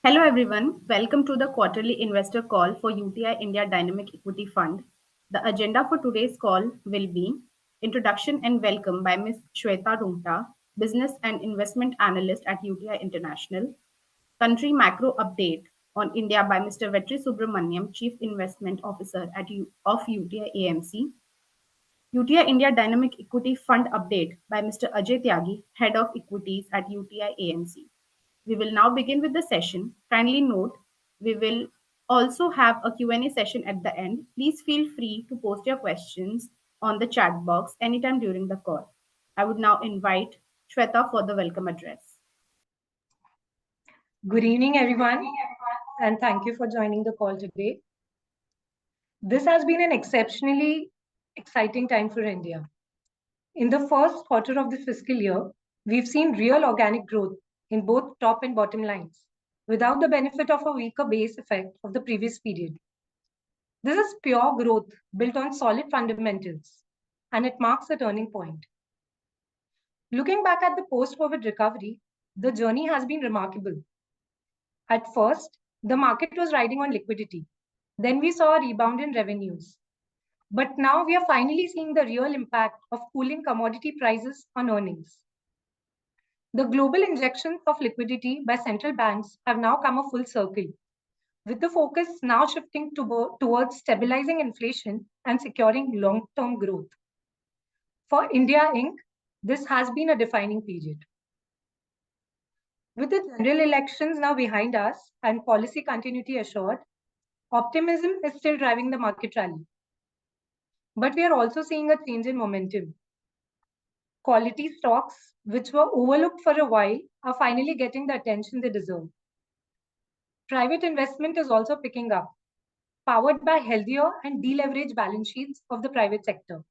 Hello everyone, welcome to the quarterly investor call for UTI India Dynamic Equity Fund. The agenda for today's call will be introduction and welcome by Ms. Shweta Rungta, business and investment analyst at UTI International, country macro update on India by Mr. Vetri Subramaniam, chief investment officer of UTI AMC, UTI India Dynamic Equity Fund update by Mr. Ajay Tyagi, head of equities at UTI AMC. We will now begin with the session. Kindly note, we will also have a Q&A session at the end. Please feel free to post your questions on the chat box anytime during the call. I would now invite Shweta for the welcome address. Good evening, everyone, and thank you for joining the call today. This has been an exceptionally exciting time for India. In the first quarter of the fiscal year, we've seen real organic growth in both top and bottom lines, without the benefit of a weaker base effect of the previous period. This is pure growth built on solid fundamentals, and it marks a turning point. Looking back at the post-COVID recovery, the journey has been remarkable. At first, the market was riding on liquidity. Then we saw a rebound in revenues. But now we are finally seeing the real impact of cooling commodity prices on earnings. The global injections of liquidity by central banks have now come a full circle, with the focus now shifting towards stabilizing inflation and securing long-term growth. For India Inc., this has been a defining period. With the general elections now behind us and policy continuity assured, optimism is still driving the market rally. But we are also seeing a change in momentum. Quality stocks, which were overlooked for a while, are finally getting the attention they deserve. Private investment is also picking up, powered by healthier and deleveraged balance sheets of the private sector.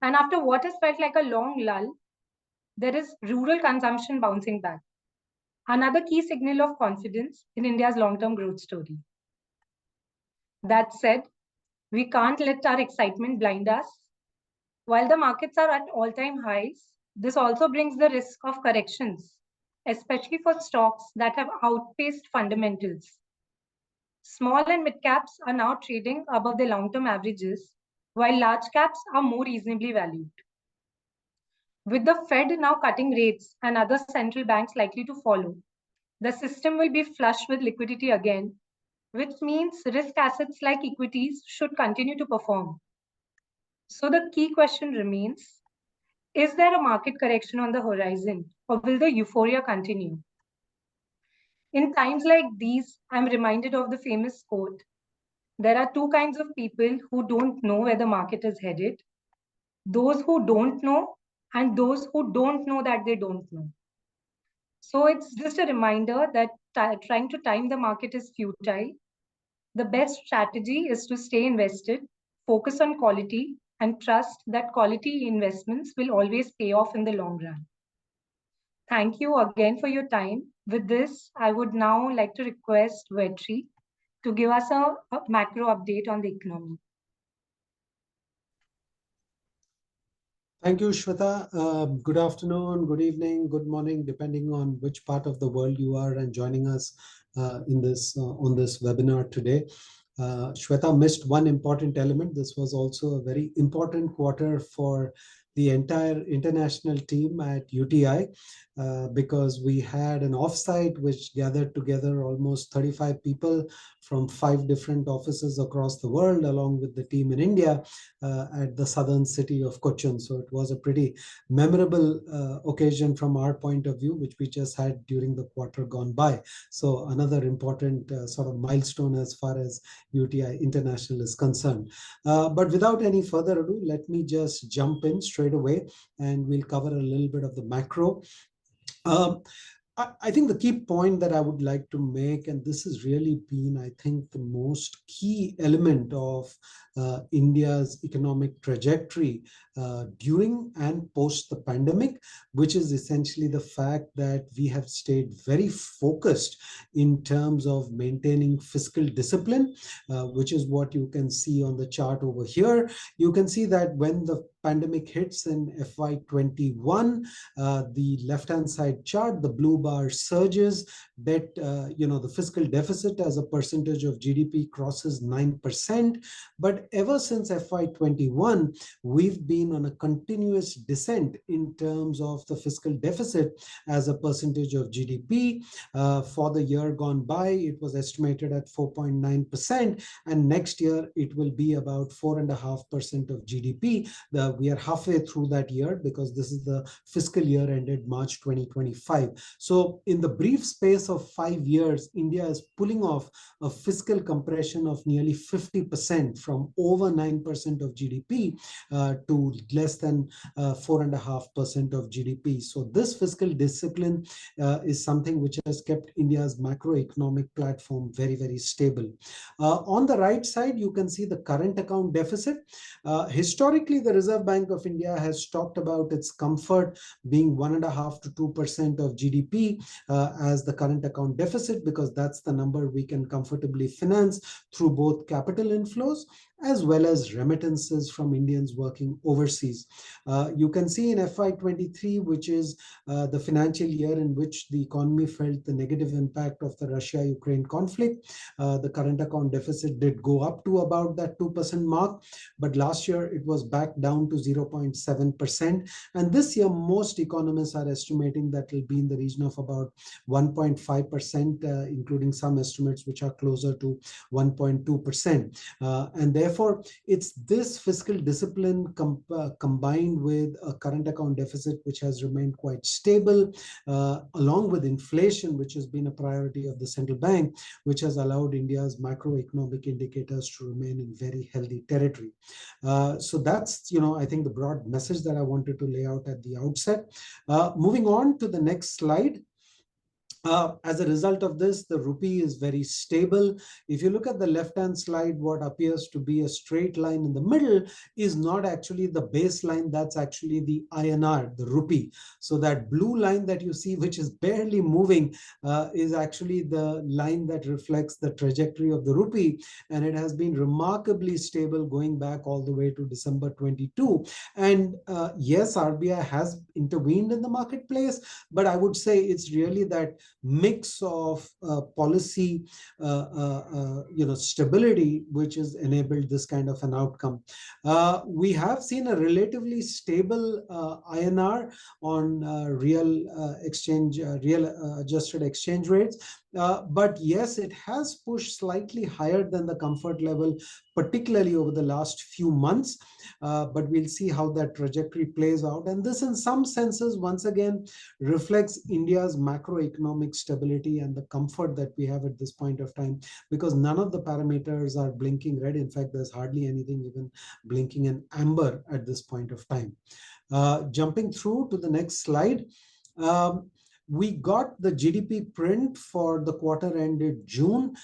And after what has felt like a long lull, there is rural consumption bouncing back. Another key signal of confidence in India's long-term growth story. That said, we can't let our excitement blind us. While the markets are at all-time highs, this also brings the risk of corrections, especially for stocks that have outpaced fundamentals. Small and mid caps are now trading above the long-term averages, while large caps are more reasonably valued. With the Fed now cutting rates and other central banks likely to follow, the system will be flush with liquidity again, which means risk assets like equities should continue to perform. So the key question remains, is there a market correction on the horizon, or will the euphoria continue? In times like these, I'm reminded of the famous quote, there are two kinds of people who don't know where the market is headed, those who don't know and those who don't know that they don't know. So it's just a reminder that trying to time the market is futile. The best strategy is to stay invested, focus on quality, and trust that quality investments will always pay off in the long run. Thank you again for your time. With this, I would now like to request Vetri to give us a macro update on the economy. Thank you, Shweta. Good afternoon, good evening, good morning, depending on which part of the world you are and joining us on this webinar today. Shweta missed one important element. This was also a very important quarter for the entire international team at UTI because we had an offsite which gathered together almost 35 people from 5 different offices across the world, along with the team in India at the southern city of Cochin. So it was a pretty memorable occasion from our point of view, which we just had during the quarter gone by. So another important sort of milestone as far as UTI International is concerned. But without any further ado, let me just jump in straight away and we'll cover a little bit of the macro. I think the key point that I would like to make, and this has really been, I think, the most key element of India's economic trajectory during and post the pandemic, which is essentially the fact that we have stayed very focused in terms of maintaining fiscal discipline, which is what you can see on the chart over here. You can see that when the pandemic hits in FY21. The left-hand side chart, the blue bar surges. Debt, the fiscal deficit as a percentage of GDP crosses 9%. But ever since FY21, we've been on a continuous descent in terms of the fiscal deficit as a percentage of GDP. For the year gone by, it was estimated at 4.9%, and next year it will be about 4.5% of GDP. We are halfway through that year because this is the fiscal year ended March 2025. So in the brief space of 5 years, India is pulling off a fiscal compression of nearly 50% from over 9% of GDP to less than 4.5% of GDP. So this fiscal discipline is something which has kept India's macroeconomic platform very, very stable. On the right side, you can see the current account deficit. Historically, the Reserve Bank of India has talked about its comfort being 1.5 to 2% of GDP as the current account deficit, because that's the number we can comfortably finance through both capital inflows as well as remittances from Indians working overseas. You can see in FY23, which is the financial year in which the economy felt the negative impact of the Russia-Ukraine conflict, the current account deficit did go up to about that 2% mark, but last year it was back down to 0.7%. And this year, most economists are estimating that will be in the region of about 1.5%, including some estimates which are closer to 1.2%. And therefore, it's this fiscal discipline combined with a current account deficit which has remained quite stable, along with inflation, which has been a priority of the central bank, which has allowed India's macroeconomic indicators to remain in very healthy territory. So that's, I think the broad message that I wanted to lay out at the outset. Moving on to the next slide. As a result of this, the rupee is very stable. If you look at the left-hand slide, what appears to be a straight line in the middle is not actually the baseline, that's actually the INR, the rupee. So that blue line that you see, which is barely moving, is actually the line that reflects the trajectory of the rupee. And it has been remarkably stable going back all the way to December 22. And yes, RBI has intervened in the marketplace, but I would say it's really that mix of policy stability which has enabled this kind of an outcome. We have seen a relatively stable INR on real adjusted exchange rates. But yes, it has pushed slightly higher than the comfort level, particularly over the last few months. But we'll see how that trajectory plays out. And this, in some senses, once again, reflects India's macroeconomic stability and the comfort that we have at this point of time, because none of the parameters are blinking red. In fact, there's hardly anything even blinking in amber at this point of time. Jumping through to the next slide. We got the GDP print for the quarter ended June.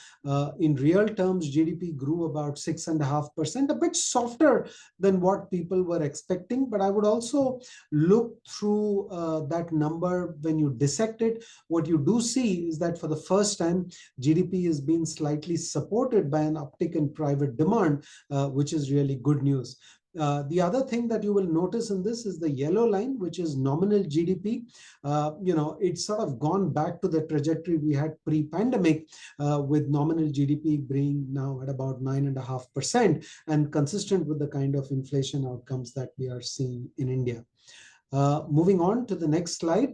In real terms, GDP grew about 6.5%, a bit softer than what people were expecting. But I would also look through that number when you dissect it. What you do see is that for the first time, GDP is being slightly supported by an uptick in private demand, which is really good news. The other thing that you will notice in this is the yellow line, which is nominal GDP. It's sort of gone back to the trajectory we had pre-pandemic, with nominal GDP being now at about 9.5% and consistent with the kind of inflation outcomes that we are seeing in India. Moving on to the next slide.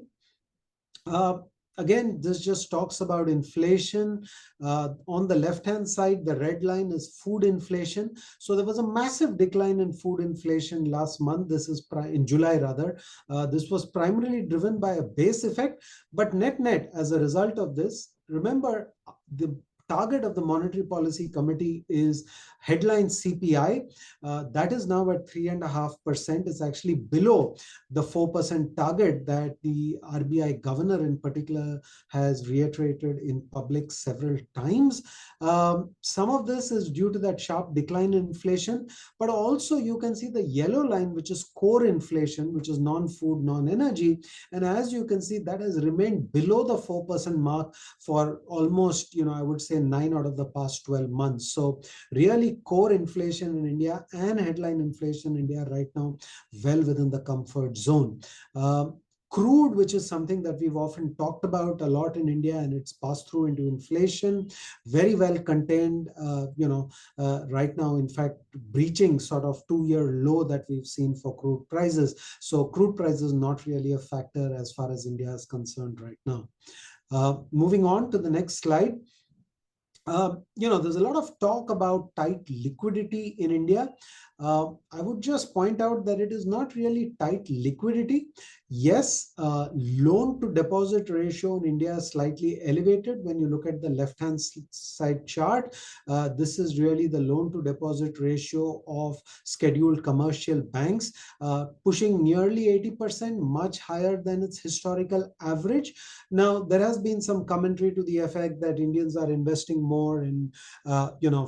Again, this just talks about inflation. On the left-hand side, the red line is food inflation. So there was a massive decline in food inflation last month. This is in July, rather. This was primarily driven by a base effect. But net-net, as a result of this, remember, the target of the Monetary Policy Committee is headline CPI. That is now at 3.5%. It's actually below the 4% target that the RBI governor in particular has reiterated in public several times. Some of this is due to that sharp decline in inflation, but also you can see the yellow line, which is core inflation, which is non-food, non-energy. And as you can see, that has remained below the 4% mark for almost, I would say 9 out of the past 12 months. So really core inflation in India and headline inflation in India right now well within the comfort zone. Crude, which is something that we've often talked about a lot in India, and it's passed through into inflation, very well contained, right now, in fact, breaching sort of 2-year low that we've seen for crude prices. So crude prices not really a factor as far as India is concerned right now. Moving on to the next slide. There's a lot of talk about tight liquidity in India. I would just point out that it is not really tight liquidity. Yes, loan to deposit ratio in India is slightly elevated. When you look at the left-hand side chart, this is really the loan to deposit ratio of scheduled commercial banks, pushing nearly 80%, much higher than its historical average. Now, there has been some commentary to the effect that Indians are investing more in,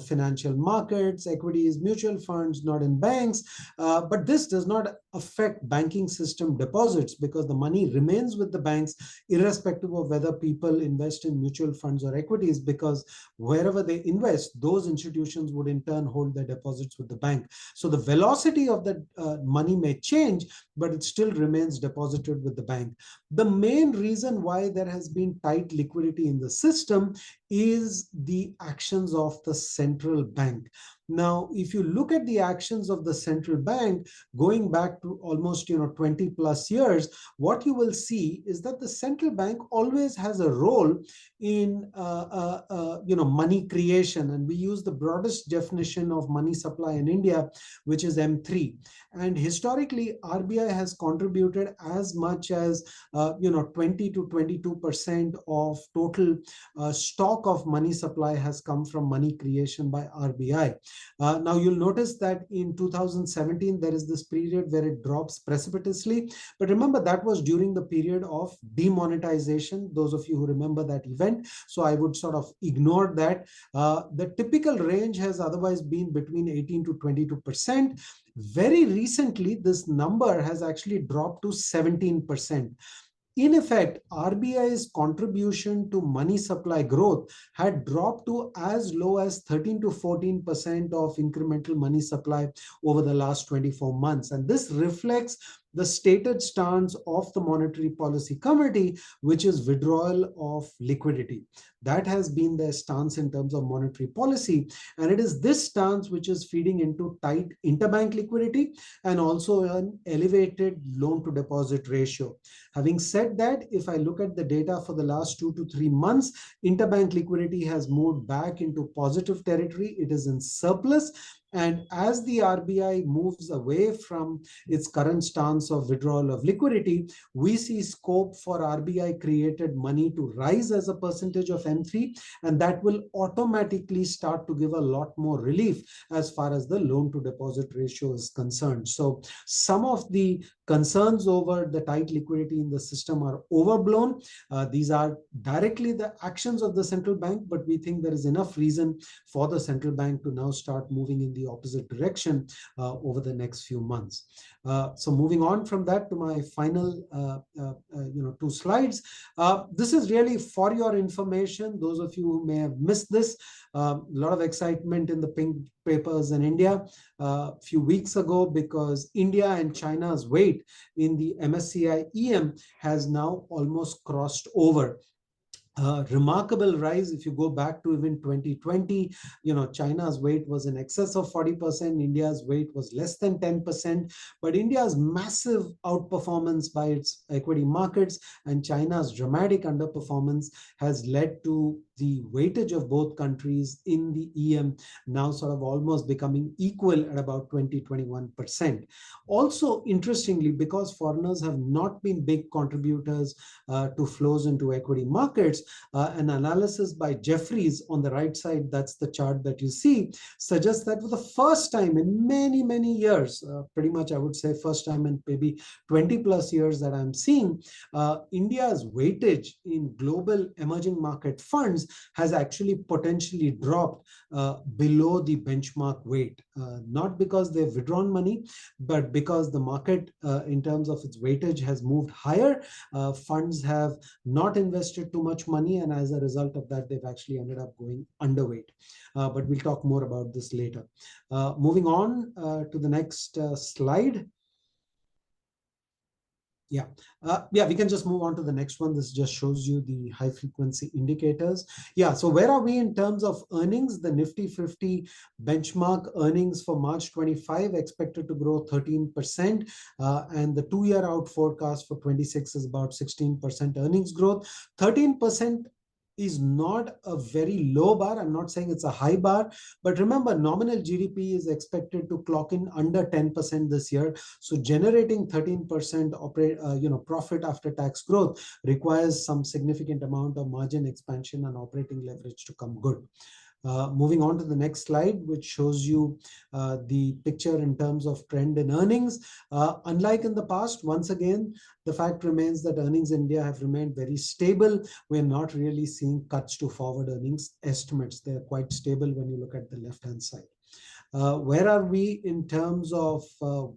financial markets, equities, mutual funds, not in banks. But this does not affect banking system deposits because the money remains with the banks, irrespective of whether people invest in mutual funds or equities, because wherever they invest, those institutions would in turn hold their deposits with the bank. So the velocity of that money may change, but it still remains deposited with the bank. The main reason why there has been tight liquidity in the system is the actions of the central bank. Now, if you look at the actions of the central bank going back to almost 20 plus years, what you will see is that the central bank always has a role in money creation, and we use the broadest definition of money supply in India, which is M3. And historically, RBI has contributed as much as 20 to 22% of total stock of money supply has come from money creation by RBI. Now, you'll notice that in 2017, there is this period where it drops precipitously. But remember, that was during the period of demonetization, those of you who remember that event. So I would sort of ignore that. The typical range has otherwise been between 18 to 22%. Very recently, this number has actually dropped to 17%. In effect, RBI's contribution to money supply growth had dropped to as low as 13 to 14% of incremental money supply over the last 24 months. And this reflects the stated stance of the Monetary Policy Committee, which is withdrawal of liquidity. That has been their stance in terms of monetary policy. And it is this stance which is feeding into tight interbank liquidity and also an elevated loan to deposit ratio. Having said that, if I look at the data for the last 2 to 3 months, interbank liquidity has moved back into positive territory. It is in surplus. And as the RBI moves away from its current stance of withdrawal of liquidity, we see scope for RBI created money to rise as a percentage of M3, and that will automatically start to give a lot more relief as far as the loan to deposit ratio is concerned. So some of the concerns over the tight liquidity in the system are overblown. These are directly the actions of the central bank, but we think there is enough reason for the central bank to now start moving in the opposite direction over the next few months. So moving on from that to my final 2 slides. This is really for your information. Those of you who may have missed this, a lot of excitement in the pink papers in India a few weeks ago because India and China's weight in the MSCI EM has now almost crossed over. Remarkable rise. If you go back to even 2020, China's weight was in excess of 40%, India's weight was less than 10%, but India's massive outperformance by its equity markets and China's dramatic underperformance has led to the weightage of both countries in the EM now sort of almost becoming equal at about 20-21%. Also, interestingly, because foreigners have not been big contributors to flows into equity markets, an analysis by Jefferies on the right side, that's the chart that you see, suggests that for the first time in many, many years, pretty much I would say first time in maybe 20 plus years that I'm seeing, India's weightage in global emerging market funds funds has actually potentially dropped below the benchmark weight, not because they've withdrawn money, but because the market in terms of its weightage has moved higher. Funds have not invested too much money, and as a result of that, they've actually ended up going underweight. But we'll talk more about this later. Moving on to the next slide. Yeah, we can just move on to the next one. This just shows you the high frequency indicators. Yeah, so where are we in terms of earnings? The Nifty 50 benchmark earnings for March 25 expected to grow 13%, and the 2-year out forecast for 26 is about 16% earnings growth. 13% is not a very low bar. I'm not saying it's a high bar, but remember, nominal GDP is expected to clock in under 10% this year. So generating 13% profit after tax growth requires some significant amount of margin expansion and operating leverage to come good. Moving on to the next slide, which shows you the picture in terms of trend in earnings. Unlike in the past, once again, the fact remains that earnings in India have remained very stable. We're not really seeing cuts to forward earnings estimates. They're quite stable when you look at the left-hand side. Where are we in terms of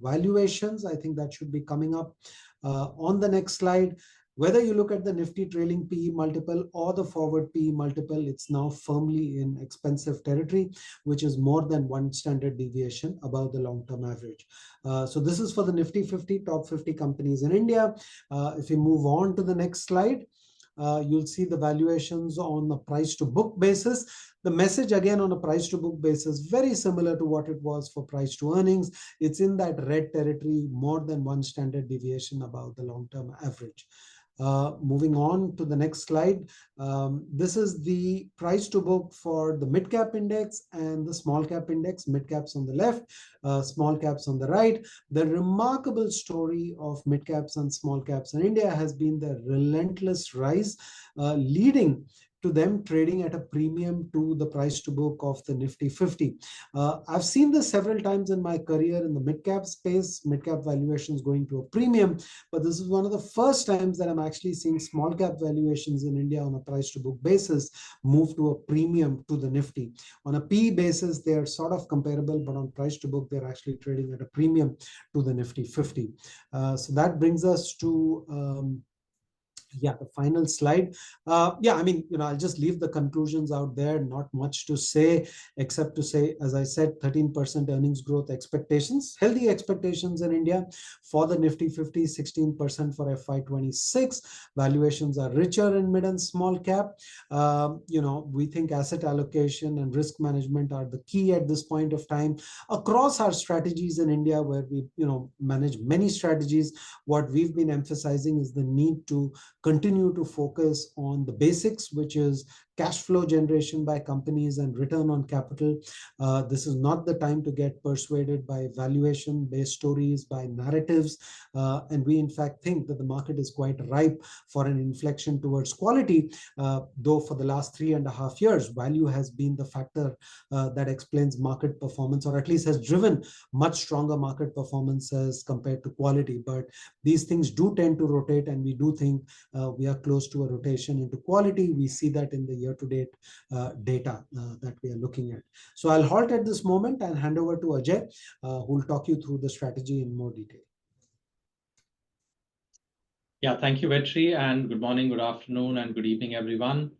valuations? I think that should be coming up on the next slide. Whether you look at the Nifty trailing PE multiple or the forward PE multiple, it's now firmly in expensive territory, which is more than 1 standard deviation above the long-term average. So this is for the Nifty 50, top 50 companies in India. If we move on to the next slide, you'll see the valuations on a price to book basis. The message again on a price to book basis, very similar to what it was for price to earnings. It's in that red territory, more than 1 standard deviation above the long-term average. Moving on to the next slide. This is the price to book for the mid cap index and the small cap index. Mid caps on the left, small caps on the right. The remarkable story of mid caps and small caps in India has been the relentless rise, leading to them trading at a premium to the price to book of the Nifty 50. I've seen this several times in my career in the mid-cap space, mid-cap valuations going to a premium, but this is one of the first times that I'm actually seeing small-cap valuations in India on a price to book basis move to a premium to the Nifty. On a PE basis, they're sort of comparable, but on price to book, they're actually trading at a premium to the Nifty 50. So that brings us to the final slide. I'll just leave the conclusions out there. Not much to say, except to say, as I said, 13% earnings growth expectations, healthy expectations in India for the Nifty 50, 16% for FY26. Valuations are richer in mid and small cap. We think asset allocation and risk management are the key at this point of time across our strategies in India, where we manage many strategies. What we've been emphasizing is the need to continue to focus on the basics, which is cash flow generation by companies and return on capital. This is not the time to get persuaded by valuation-based stories, by narratives. And we, in fact, think that the market is quite ripe for an inflection towards quality, though for the last 3.5 years, value has been the factor that explains market performance, or at least has driven much stronger market performance as compared to quality. But these things do tend to rotate, and we do think we are close to a rotation into quality. We see that in the year-to-date data that we are looking at. So I'll halt at this moment and hand over to Ajay, who will talk you through the strategy in more detail. Yeah, thank you, Vetri, and good morning, good afternoon, and good evening, everyone.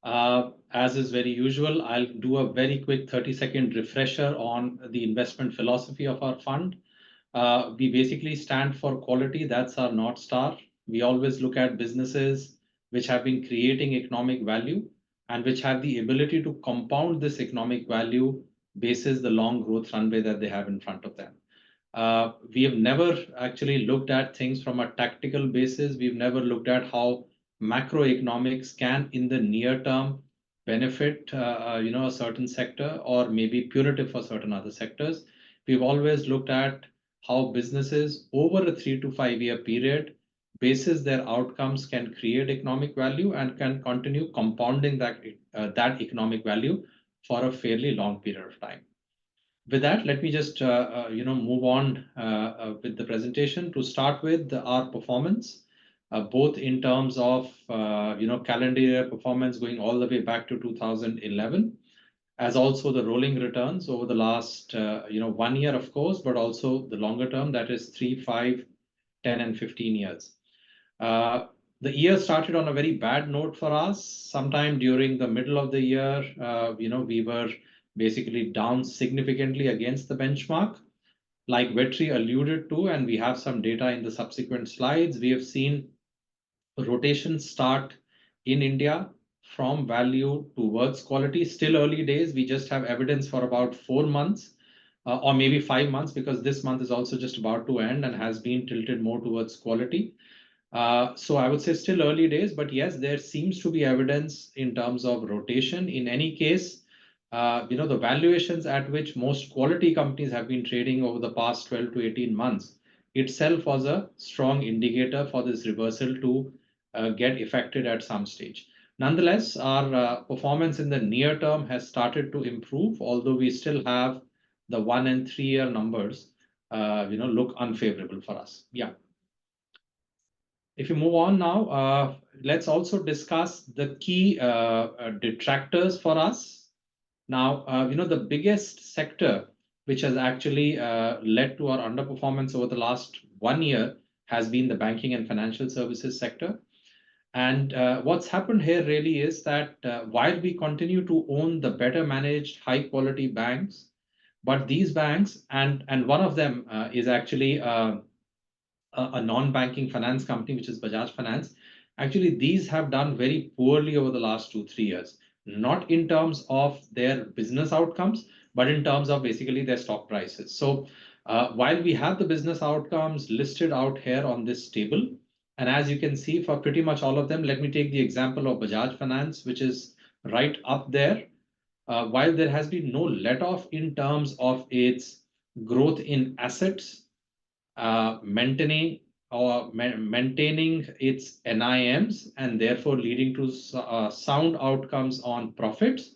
As is very usual, I'll do a very quick 30-second refresher on the investment philosophy of our fund. We basically stand for quality. That's our North Star. We always look at businesses which have been creating economic value and which have the ability to compound this economic value basis the long growth runway that they have in front of them. We have never actually looked at things from a tactical basis. We've never looked at how macroeconomics can, in the near term, benefit a certain sector or maybe punitive for certain other sectors. We've always looked at how businesses over a 3 to 5 year period, basis their outcomes, can create economic value and can continue compounding that economic value for a fairly long period of time. With that, let me just move on with the presentation. To start with, our performance. both in terms of calendar year performance going all the way back to 2011, as also the rolling returns over the last 1 year, of course, but also the longer term, that is 3, 5, 10, and 15 years. The year started on a very bad note for us. Sometime during the middle of the year, we were basically down significantly against the benchmark. Like Vetri alluded to, and we have some data in the subsequent slides, we have seen rotation start in India from value towards quality. Still early days. We just have evidence for about 4 months or maybe 5 months, because this month is also just about to end and has been tilted more towards quality. So I would say still early days, but yes, there seems to be evidence in terms of rotation. In any case, the valuations at which most quality companies have been trading over the past 12 to 18 months itself was a strong indicator for this reversal to get affected at some stage. Nonetheless, our performance in the near term has started to improve, although we still have the 1 and 3 year numbers, look unfavorable for us. Yeah. If you move on now, let's also discuss the key detractors for us. Now, the biggest sector which has actually led to our underperformance over the last 1 year has been the banking and financial services sector. And what's happened here really is that while we continue to own the better managed, high quality banks, but these banks, and one of them is actually a non-banking finance company, which is Bajaj Finance. Actually, these have done very poorly over the last 2-3 years, not in terms of their business outcomes, but in terms of basically their stock prices. So while we have the business outcomes listed out here on this table, and as you can see for pretty much all of them, let me take the example of Bajaj Finance, which is right up there. While there has been no let-off in terms of its growth in assets, maintaining its NIMs and therefore leading to sound outcomes on profits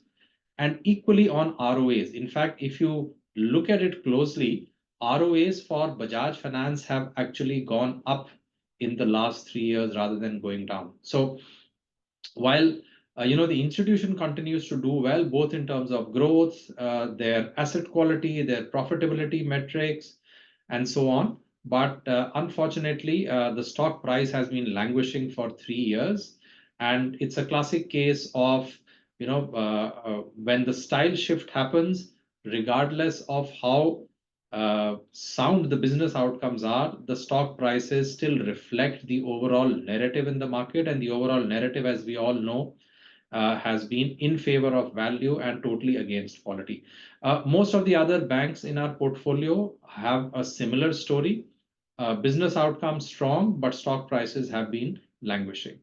and equally on ROAs. In fact, if you look at it closely, ROAs for Bajaj Finance have actually gone up in the last 3 years rather than going down. So while the institution continues to do well, both in terms of growth, their asset quality, their profitability metrics, and so on, but unfortunately, the stock price has been languishing for 3 years. And it's a classic case of, when the style shift happens, regardless of how sound the business outcomes are, the stock prices still reflect the overall narrative in the market. And the overall narrative, as we all know, has been in favor of value and totally against quality. Most of the other banks in our portfolio have a similar story. Business outcomes strong, but stock prices have been languishing.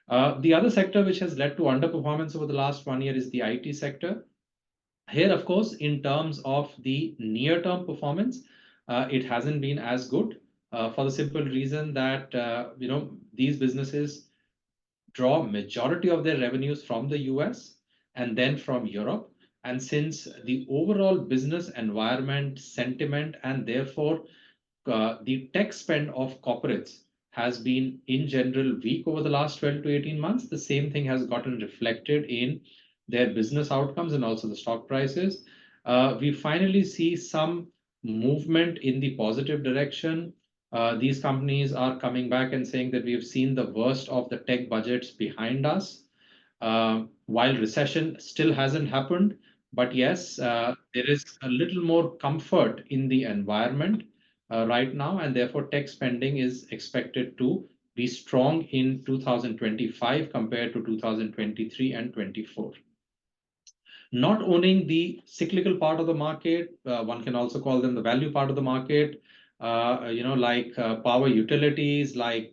The other sector which has led to underperformance over the last 1 year is the IT sector. Here, of course, in terms of the near-term performance, it hasn't been as good for the simple reason that these businesses draw majority of their revenues from the US and then from Europe. And since the overall business environment, sentiment, and therefore the tech spend of corporates has been in general weak over the last 12 to 18 months, the same thing has gotten reflected in their business outcomes and also the stock prices. We finally see some movement in the positive direction. These companies are coming back and saying that we have seen the worst of the tech budgets behind us. While recession still hasn't happened, but yes, there is a little more comfort in the environment right now, and therefore tech spending is expected to be strong in 2025 compared to 2023 and 24. Not owning the cyclical part of the market, one can also call them the value part of the market, like power utilities, like,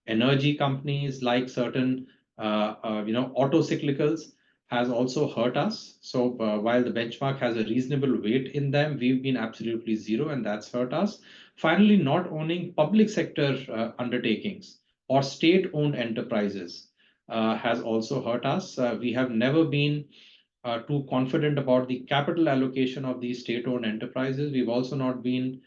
energy companies, like certain, auto cyclicals has also hurt us. So while the benchmark has a reasonable weight in them, we've been absolutely zero, and that's hurt us. Finally, not owning public sector undertakings or state-owned enterprises has also hurt us. We have never been too confident about the capital allocation of these state-owned enterprises. We've also not been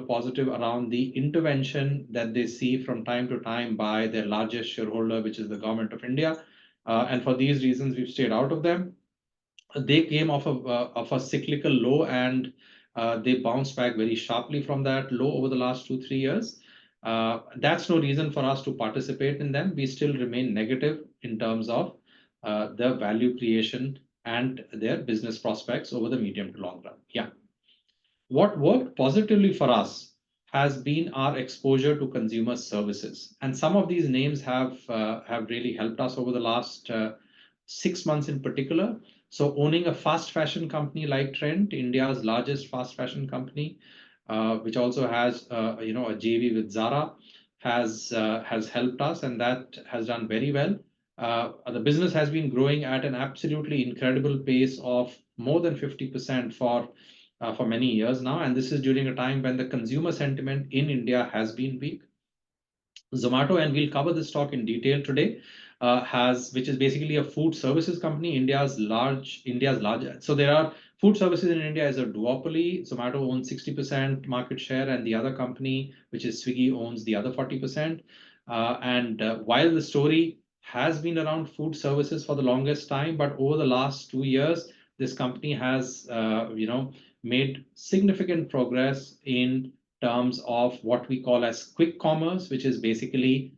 positive around the intervention that they see from time to time by their largest shareholder, which is the Government of India. And for these reasons, we've stayed out of them. They came off of a cyclical low, and they bounced back very sharply from that low over the last 2-3 years. That's no reason for us to participate in them. We still remain negative in terms of the value creation and their business prospects over the medium to long run. Yeah. What worked positively for us has been our exposure to consumer services. And some of these names have really helped us over the last 6 months in particular. So owning a fast fashion company like Trent, India's largest fast fashion company, which also has a JV with Zara, has helped us, and that has done very well. The business has been growing at an absolutely incredible pace of more than 50% for many years now, and this is during a time when the consumer sentiment in India has been weak. Zomato, and we'll cover this talk in detail today, which is basically a food services company, India's largest. So there are food services in India as a duopoly. Zomato owns 60% market share, and the other company, which is Swiggy, owns the other 40%. While the story has been around food services for the longest time, but over the last 2 years, this company has, made significant progress in terms of what we call as quick commerce, which is basically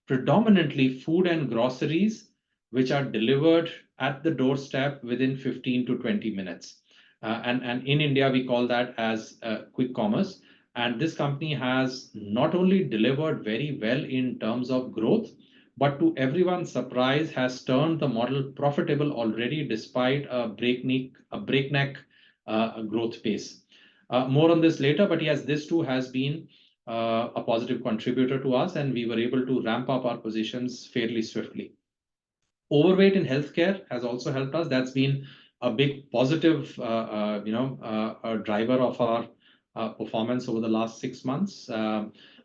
predominantly food and groceries, which are delivered at the doorstep within 15 to 20 minutes. And in India, we call that as quick commerce. And this company has not only delivered very well in terms of growth, but to everyone's surprise, has turned the model profitable already, despite a breakneck growth pace. More on this later, but yes, this too has been a positive contributor to us, and we were able to ramp up our positions fairly swiftly. Overweight in healthcare has also helped us. That's been a big positive, driver of our performance over the last 6 months.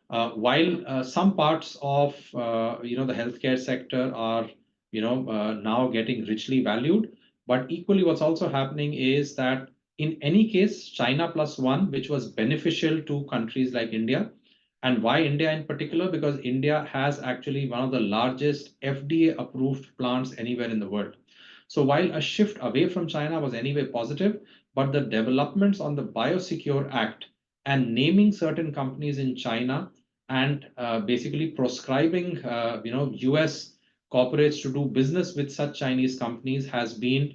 While some parts of the healthcare sector are now getting richly valued, but equally what's also happening is that in any case, China plus one, which was beneficial to countries like India. And why India in particular? Because India has actually one of the largest FDA-approved plants anywhere in the world. So while a shift away from China was anyway positive, but the developments on the Biosecure Act and naming certain companies in China and basically proscribing US corporates to do business with such Chinese companies has been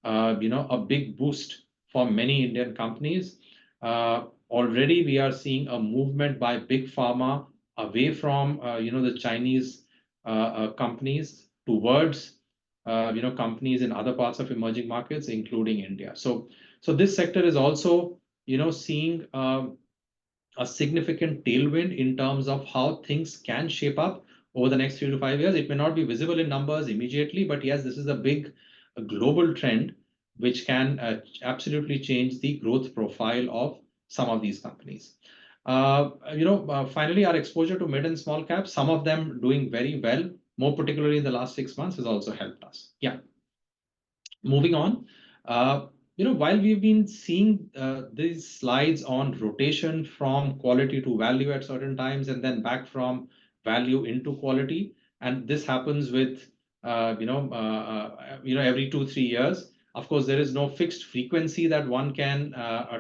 a big boost for many Indian companies. Already we are seeing a movement by big pharma away from the Chinese companies towards companies in other parts of emerging markets, including India. So this sector is also seeing a significant tailwind in terms of how things can shape up over the next 3 to 5 years. It may not be visible in numbers immediately, but yes, this is a global trend which can absolutely change the growth profile of some of these companies. Finally, our exposure to mid and small caps, some of them doing very well, more particularly in the last 6 months, has also helped us. Yeah. Moving on, while we've been seeing these slides on rotation from quality to value at certain times, and then back from value into quality, and this happens with every 2-3 years. Of course, there is no fixed frequency that one can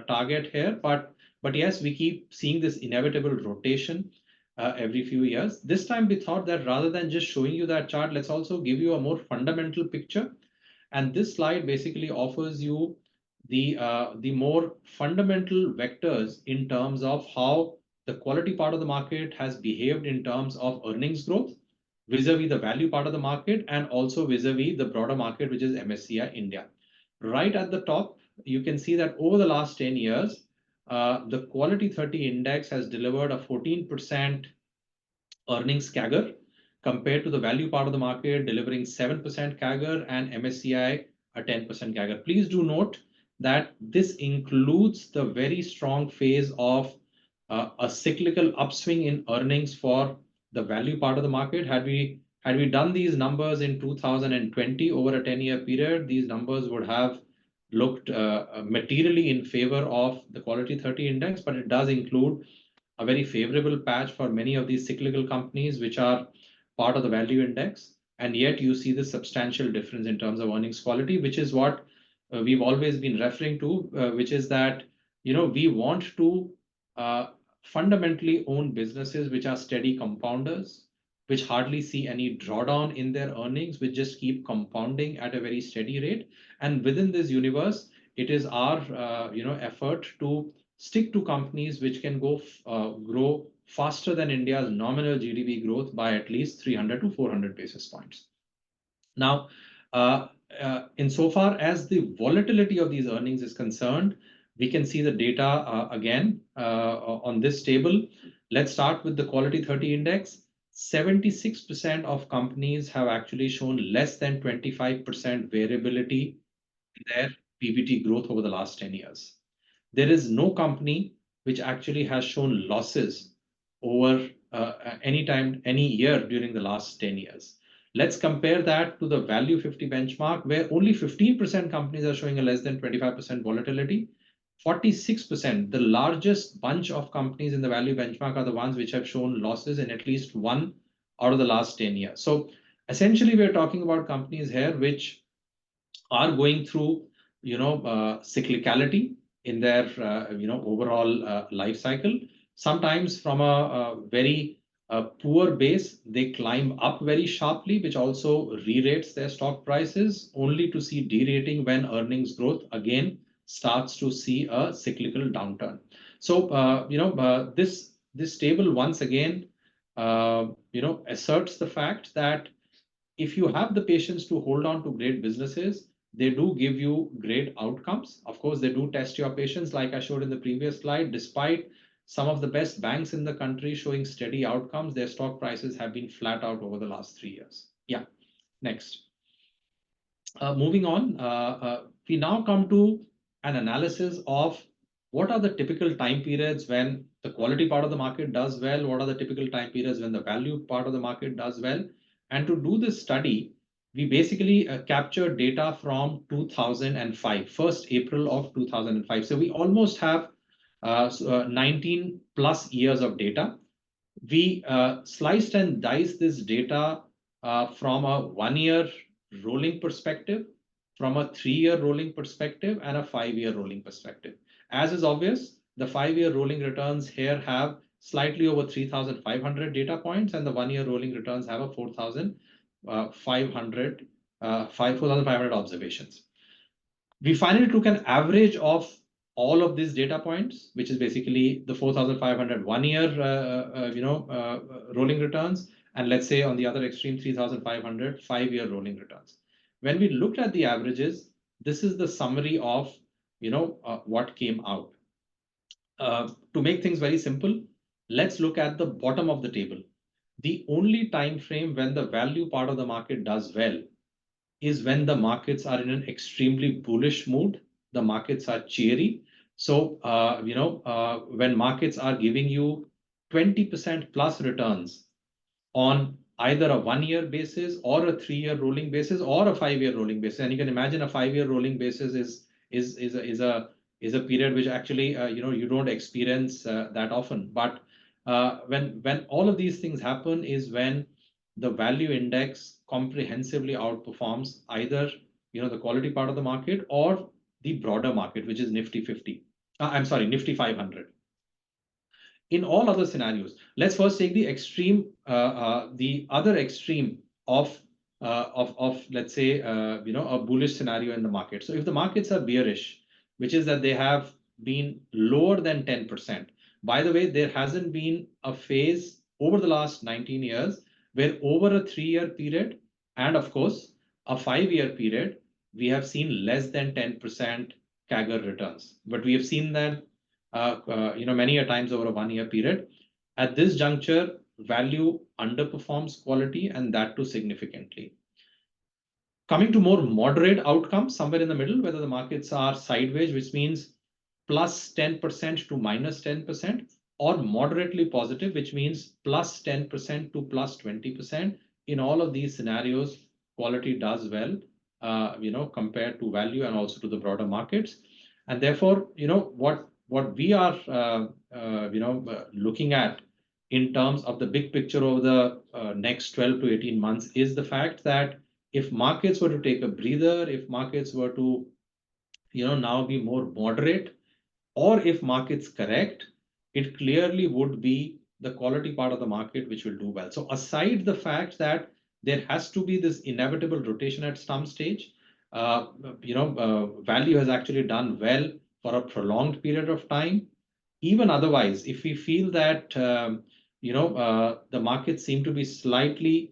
target here, but yes, we keep seeing this inevitable rotation every few years. This time we thought that rather than just showing you that chart, let's also give you a more fundamental picture. And this slide basically offers you the more fundamental vectors in terms of how the quality part of the market has behaved in terms of earnings growth vis-a-vis the value part of the market, and also vis-a-vis the broader market, which is MSCI India. Right at the top, you can see that over the last 10 years, the Quality 30 index has delivered a 14% earnings CAGR compared to the value part of the market delivering 7% CAGR and MSCI a 10% CAGR. Please do note that this includes the very strong phase of a cyclical upswing in earnings for the value part of the market. Had we done these numbers in 2020 over a 10-year period, these numbers would have looked materially in favor of the Quality 30 index, but it does include a very favorable patch for many of these cyclical companies which are part of the value index. And yet you see this substantial difference in terms of earnings quality, which is what we've always been referring to, which is that we want to fundamentally own businesses which are steady compounders, which hardly see any drawdown in their earnings, which just keep compounding at a very steady rate. And within this universe, it is our effort to stick to companies which can grow faster than India's nominal GDP growth by at least 300 to 400 basis points. Now, insofar as the volatility of these earnings is concerned, we can see the data again on this table. Let's start with the Quality 30 index. 76% of companies have actually shown less than 25% variability in their PBT growth over the last 10 years. There is no company which actually has shown losses over any year during the last 10 years. Let's compare that to the Value 50 benchmark, where only 15% companies are showing a less than 25% volatility. 46%, the largest bunch of companies in the value benchmark, are the ones which have shown losses in at least one out of the last 10 years. So essentially, we're talking about companies here which are going through cyclicality in their overall life cycle. Sometimes from a very poor base, they climb up very sharply, which also re-rates their stock prices, only to see derating when earnings growth again starts to see a cyclical downturn. So this table once again asserts the fact that if you have the patience to hold on to great businesses, they do give you great outcomes. Of course, they do test your patience, like I showed in the previous slide. Despite some of the best banks in the country showing steady outcomes, their stock prices have been flat out over the last 3 years. Yeah, next. Moving on, we now come to an analysis of what are the typical time periods when the quality part of the market does well, what are the typical time periods when the value part of the market does well. And to do this study, we basically captured data from 2005, 1st April of 2005. So we almost have 19 plus years of data. We sliced and diced this data from a 1-year rolling perspective, from a 3-year rolling perspective, and a 5-year rolling perspective. As is obvious, the 5-year rolling returns here have slightly over 3,500 data points, and the 1-year rolling returns have a 4,500 observations. We finally took an average of all of these data points, which is basically the 4,500 1-year rolling returns, and let's say on the other extreme, 3,500 5-year rolling returns. When we looked at the averages, this is the summary of what came out. To make things very simple, let's look at the bottom of the table. The only time frame when the value part of the market does well is when the markets are in an extremely bullish mood. The markets are cheery. So, when markets are giving you 20% plus returns on either a 1-year basis or a 3-year rolling basis or a 5-year rolling basis, and you can imagine a 5-year rolling basis is a period which actually you don't experience that often. But when all of these things happen is when the value index comprehensively outperforms either the quality part of the market or the broader market, which is Nifty 50. Nifty 500. In all other scenarios, let's first take the extreme, the other extreme of let's say a bullish scenario in the market. So if the markets are bearish, which is that they have been lower than 10%. By the way, there hasn't been a phase over the last 19 years where over a 3-year period and of course a 5-year period, we have seen less than 10% CAGR returns. But we have seen that many a times over a 1-year period. At this juncture, value underperforms quality, and that too significantly. Coming to more moderate outcomes, somewhere in the middle, whether the markets are sideways, which means plus 10% to minus 10%, or moderately positive, which means plus 10% to plus 20%. In all of these scenarios, quality does well compared to value and also to the broader markets. And therefore, what we are, looking at in terms of the big picture over the next 12 to 18 months is the fact that if markets were to take a breather, if markets were to, now be more moderate, or if markets correct, it clearly would be the quality part of the market which will do well. So aside the fact that there has to be this inevitable rotation at some stage, value has actually done well for a prolonged period of time. Even otherwise, if we feel that the markets seem to be slightly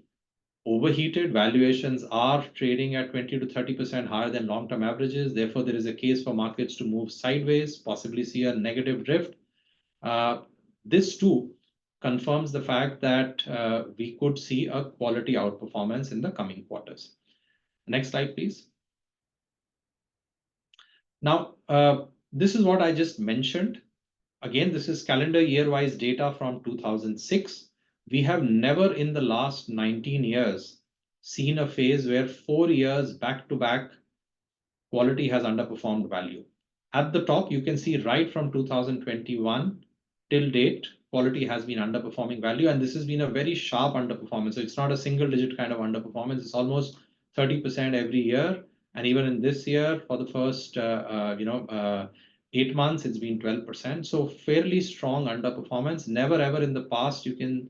overheated, valuations are trading at 20 to 30% higher than long-term averages. Therefore, there is a case for markets to move sideways, possibly see a negative drift. This too confirms the fact that we could see a quality outperformance in the coming quarters. Next slide, please. Now, this is what I just mentioned. Again, this is calendar year-wise data from 2006. We have never in the last 19 years seen a phase where 4 years back-to-back quality has underperformed value. At the top, you can see right from 2021 till date, quality has been underperforming value, and this has been a very sharp underperformance. So it's not a single-digit kind of underperformance. It's almost 30% every year, and even in this year, for the first 8 months, it's been 12%. So fairly strong underperformance. Never ever in the past you can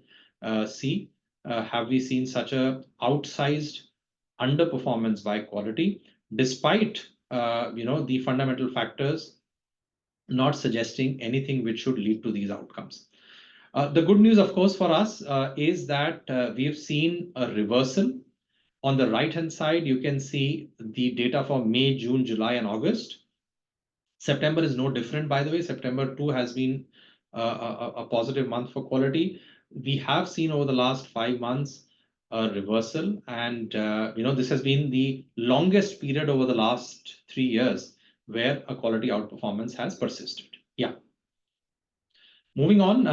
see have we seen such a outsized underperformance by quality, despite the fundamental factors not suggesting anything which should lead to these outcomes. The good news, of course, for us is that we have seen a reversal. On the right-hand side, you can see the data for May, June, July, and August. September is no different, by the way. September too has been a positive month for quality. We have seen over the last 5 months a reversal, and this has been the longest period over the last 3 years where a quality outperformance has persisted. Yeah. Moving on,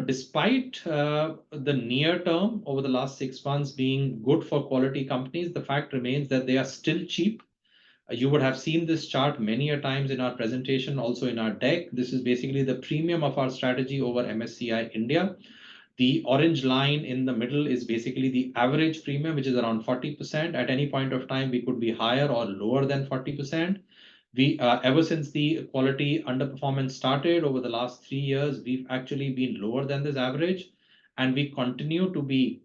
despite the near term over the last 6 months being good for quality companies, the fact remains that they are still cheap. You would have seen this chart many a times in our presentation, also in our deck. This is basically the premium of our strategy over MSCI India. The orange line in the middle is basically the average premium, which is around 40%. At any point of time, we could be higher or lower than 40%. We, ever since the quality underperformance started over the last 3 years, we've actually been lower than this average, and we continue to be,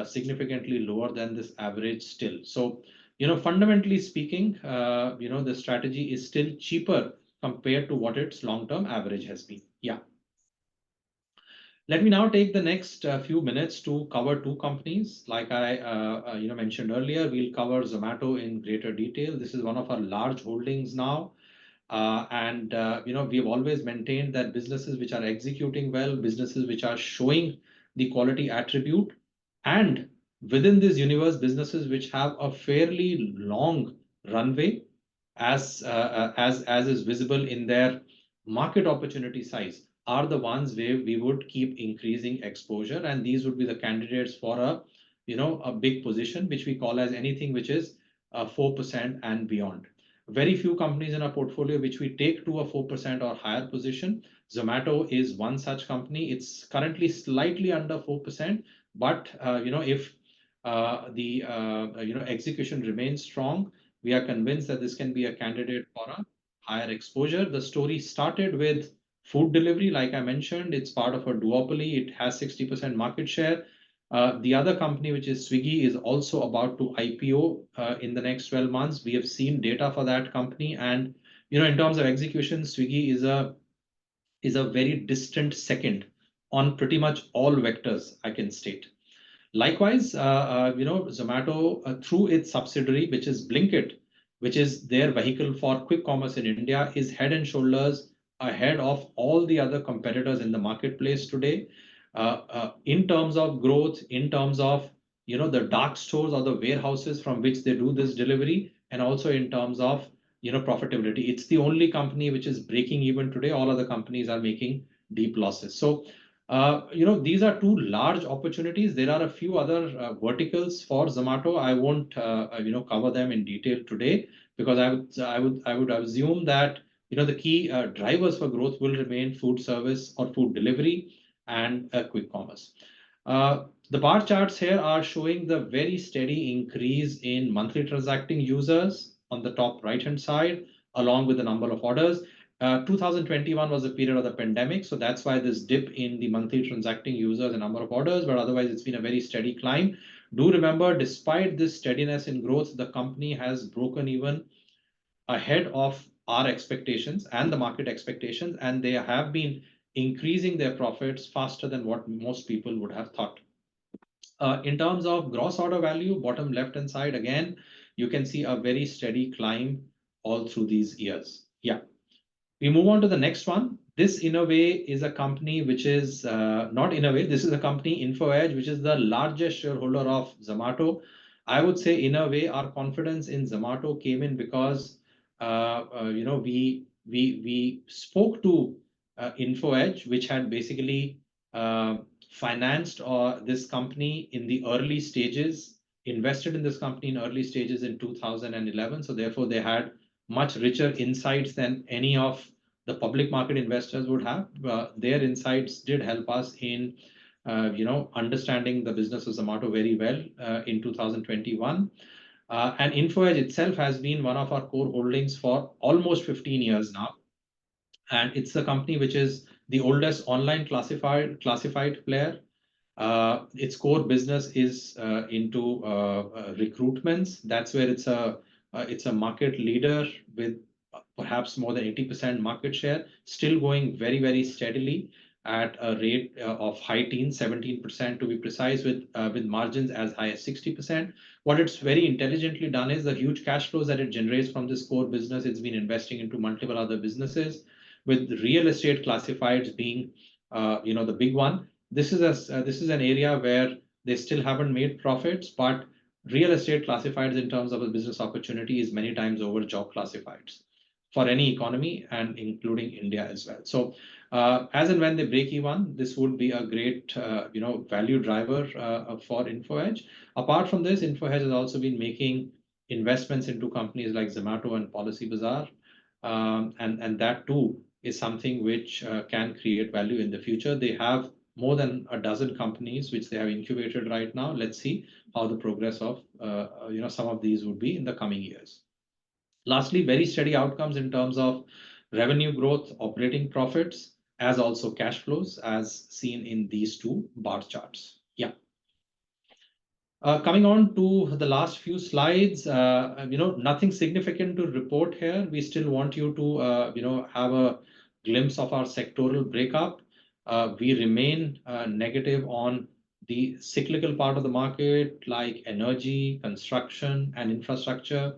significantly lower than this average still. So, fundamentally speaking, the strategy is still cheaper compared to what its long-term average has been. Yeah. Let me now take the next few minutes to cover 2 companies. Like I mentioned earlier, we'll cover Zomato in greater detail. This is one of our large holdings now. We've always maintained that businesses which are executing well, businesses which are showing the quality attribute, and within this universe, businesses which have a fairly long runway, as is visible in their market opportunity size, are the ones where we would keep increasing exposure, and these would be the candidates for a big position, which we call as anything which is 4% and beyond. Very few companies in our portfolio which we take to a 4% or higher position. Zomato is one such company. It's currently slightly under 4%, but if the execution remains strong, we are convinced that this can be a candidate for a higher exposure. The story started with food delivery. Like I mentioned, it's part of a duopoly. It has 60% market share. The other company, which is Swiggy, is also about to IPO in the next 12 months. We have seen data for that company, and in terms of execution, Swiggy is a very distant second on pretty much all vectors, I can state. Likewise, Zomato, through its subsidiary, which is Blinkit, which is their vehicle for quick commerce in India, is head and shoulders ahead of all the other competitors in the marketplace today. In terms of growth, in terms of the dark stores or the warehouses from which they do this delivery, and also in terms of profitability. It's the only company which is breaking even today. All other companies are making deep losses. So These are two large opportunities. There are a few other verticals for Zomato. I won't cover them in detail today, because I would assume that the key drivers for growth will remain food service or food delivery and quick commerce. The bar charts here are showing the very steady increase in monthly transacting users on the top right hand side, along with the number of orders. 2021 was the period of the pandemic, so that's why this dip in the monthly transacting users and number of orders, but otherwise it's been a very steady climb. Do remember, despite this steadiness in growth, the company has broken even ahead of our expectations and the market expectations, and they have been increasing their profits faster than what most people would have thought. In terms of gross order value, bottom left-hand side, again, you can see a very steady climb all through these years. Yeah. We move on to the next one. This, in a way, is a company which is not in a way, this is a company, Info Edge, which is the largest shareholder of Zomato. I would say, in a way, our confidence in Zomato came in because we spoke to Info Edge, which had basically financed this company in the early stages, invested in this company in early stages in 2011. So therefore, they had much richer insights than any of the public market investors would have. Their insights did help us in understanding the business of Zomato very well in 2021. And Info Edge itself has been one of our core holdings for almost 15 years now. And it's a company which is the oldest online classified player. Its core business is into recruitments. That's where it's a market leader with perhaps more than 80% market share, still going very, very steadily at a rate of high teens, 17% to be precise, with margins as high as 60%. What it's very intelligently done is the huge cash flows that it generates from this core business. It's been investing into multiple other businesses, with real estate classifieds being the big one. This is an area where they still haven't made profits, but real estate classifieds in terms of a business opportunity is many times over job classifieds for any economy, and including India as well. So as and when they break even, this would be a great value driver for Info Edge. Apart from this, Info Edge has also been making investments into companies like Zomato and Policybazaar, and that too is something which can create value in the future. They have more than a dozen companies which they have incubated right now. Let's see how the progress of some of these would be in the coming years. Lastly, very steady outcomes in terms of revenue growth, operating profits, as also cash flows, as seen in these two bar charts. Yeah. Coming on to the last few slides, nothing significant to report here. We still want you to have a glimpse of our sectoral breakup. We remain negative on the cyclical part of the market, like energy, construction and infrastructure,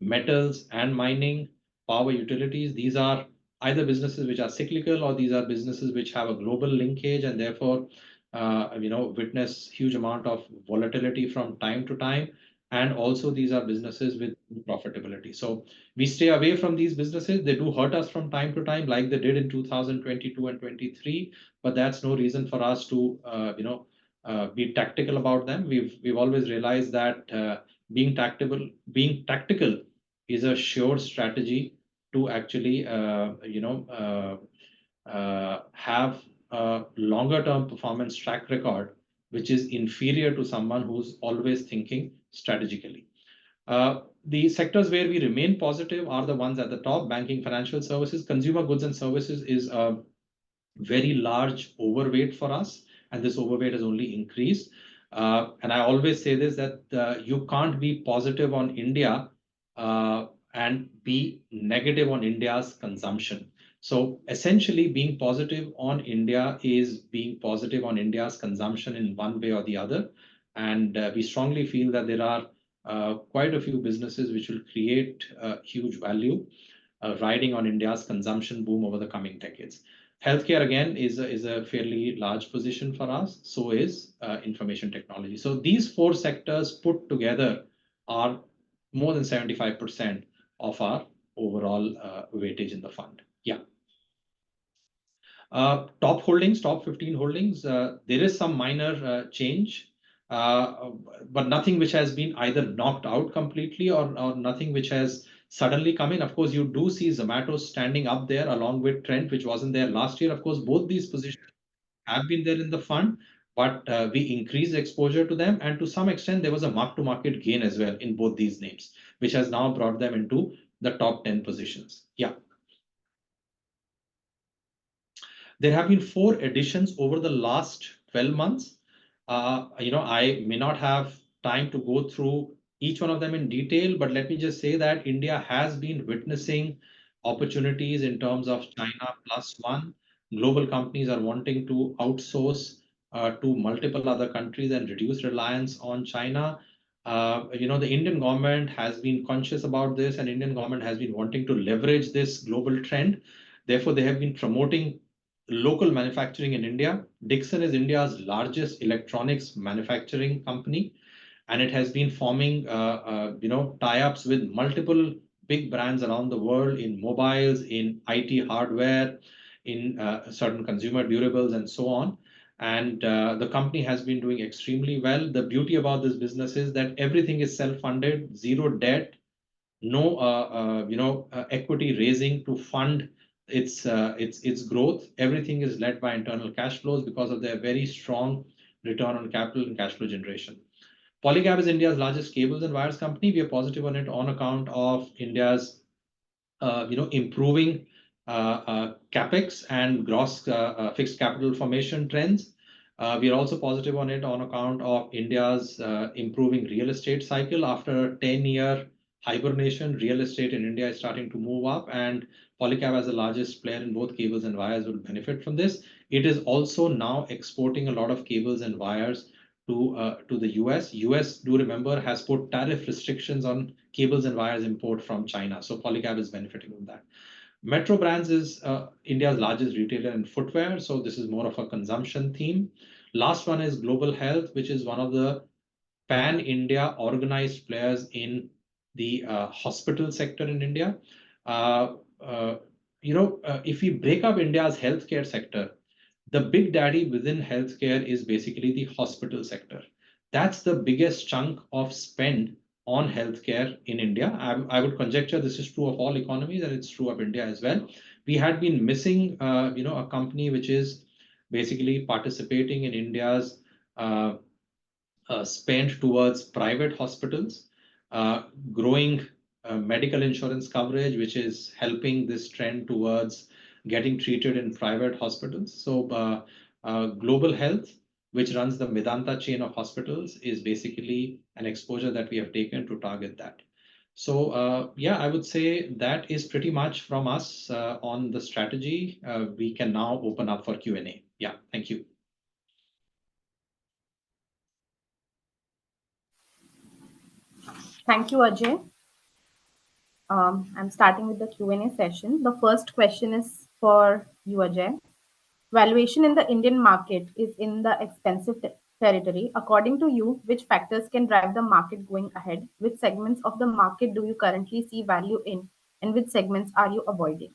metals and mining, power utilities. These are either businesses which are cyclical, or these are businesses which have a global linkage and therefore witness huge amount of volatility from time to time. And also these are businesses with profitability. So we stay away from these businesses. They do hurt us from time to time, like they did in 2022 and 23, but that's no reason for us to be tactical about them. We've always realized that being tactical is a sure strategy to actually have a longer term performance track record, which is inferior to someone who's always thinking strategically. The sectors where we remain positive are the ones at the top: banking, financial services. Consumer goods and services is a very large overweight for us, and this overweight has only increased. And I always say this, that you can't be positive on India and be negative on India's consumption. So essentially, being positive on India is being positive on India's consumption in one way or the other. And we strongly feel that there are quite a few businesses which will create huge value riding on India's consumption boom over the coming decades. Healthcare, again, is a fairly large position for us. So is information technology. So these four sectors put together are more than 75% of our overall weightage in the fund. Yeah. Top holdings, top 15 holdings, there is some minor change, but nothing which has been either knocked out completely or nothing which has suddenly come in. Of course, you do see Zomato standing up there along with Trent, which wasn't there last year. Of course, both these positions have been there in the fund, but we increased exposure to them. And to some extent, there was a mark-to-market gain as well in both these names, which has now brought them into the top 10 positions. Yeah. There have been 4 additions over the last 12 months. I may not have time to go through each one of them in detail, but let me just say that India has been witnessing opportunities in terms of China plus one. Global companies are wanting to outsource to multiple other countries and reduce reliance on China. The Indian government has been conscious about this, and Indian government has been wanting to leverage this global trend. Therefore, they have been promoting local manufacturing in India. Dixon is India's largest electronics manufacturing company, and it has been forming tie-ups with multiple big brands around the world in mobiles, in IT hardware, in certain consumer durables, and so on. And the company has been doing extremely well. The beauty about this business is that everything is self-funded, zero debt, no equity raising to fund its growth. Everything is led by internal cash flows because of their very strong return on capital and cash flow generation. Polycab is India's largest cables and wires company. We are positive on it on account of India's improving capex and gross fixed capital formation trends. We are also positive on it on account of India's improving real estate cycle. After a 10-year hibernation, real estate in India is starting to move up, and Polycab, as the largest player in both cables and wires, will benefit from this. It is also now exporting a lot of cables and wires to the US. US, do remember, has put tariff restrictions on cables and wires import from China. So Polycab is benefiting from that. Metro Brands is India's largest retailer in footwear. So this is more of a consumption theme. Last one is Global Health, which is one of the pan-India organized players in the hospital sector in India. If we break up India's healthcare sector, the big daddy within healthcare is basically the hospital sector. That's the biggest chunk of spend on healthcare in India. I would conjecture this is true of all economies, and it's true of India as well. We had been missing, a company which is basically participating in India's spend towards private hospitals, growing medical insurance coverage, which is helping this trend towards getting treated in private hospitals. So Global Health, which runs the Medanta chain of hospitals, is basically an exposure that we have taken to target that. So I would say that is pretty much from us on the strategy. We can now open up for Q&A. Yeah, thank you. Thank you, Ajay. I'm starting with the Q&A session. The first question is for you, Ajay. Valuation in the Indian market is in the expensive territory. According to you, which factors can drive the market going ahead? Which segments of the market do you currently see value in, and which segments are you avoiding?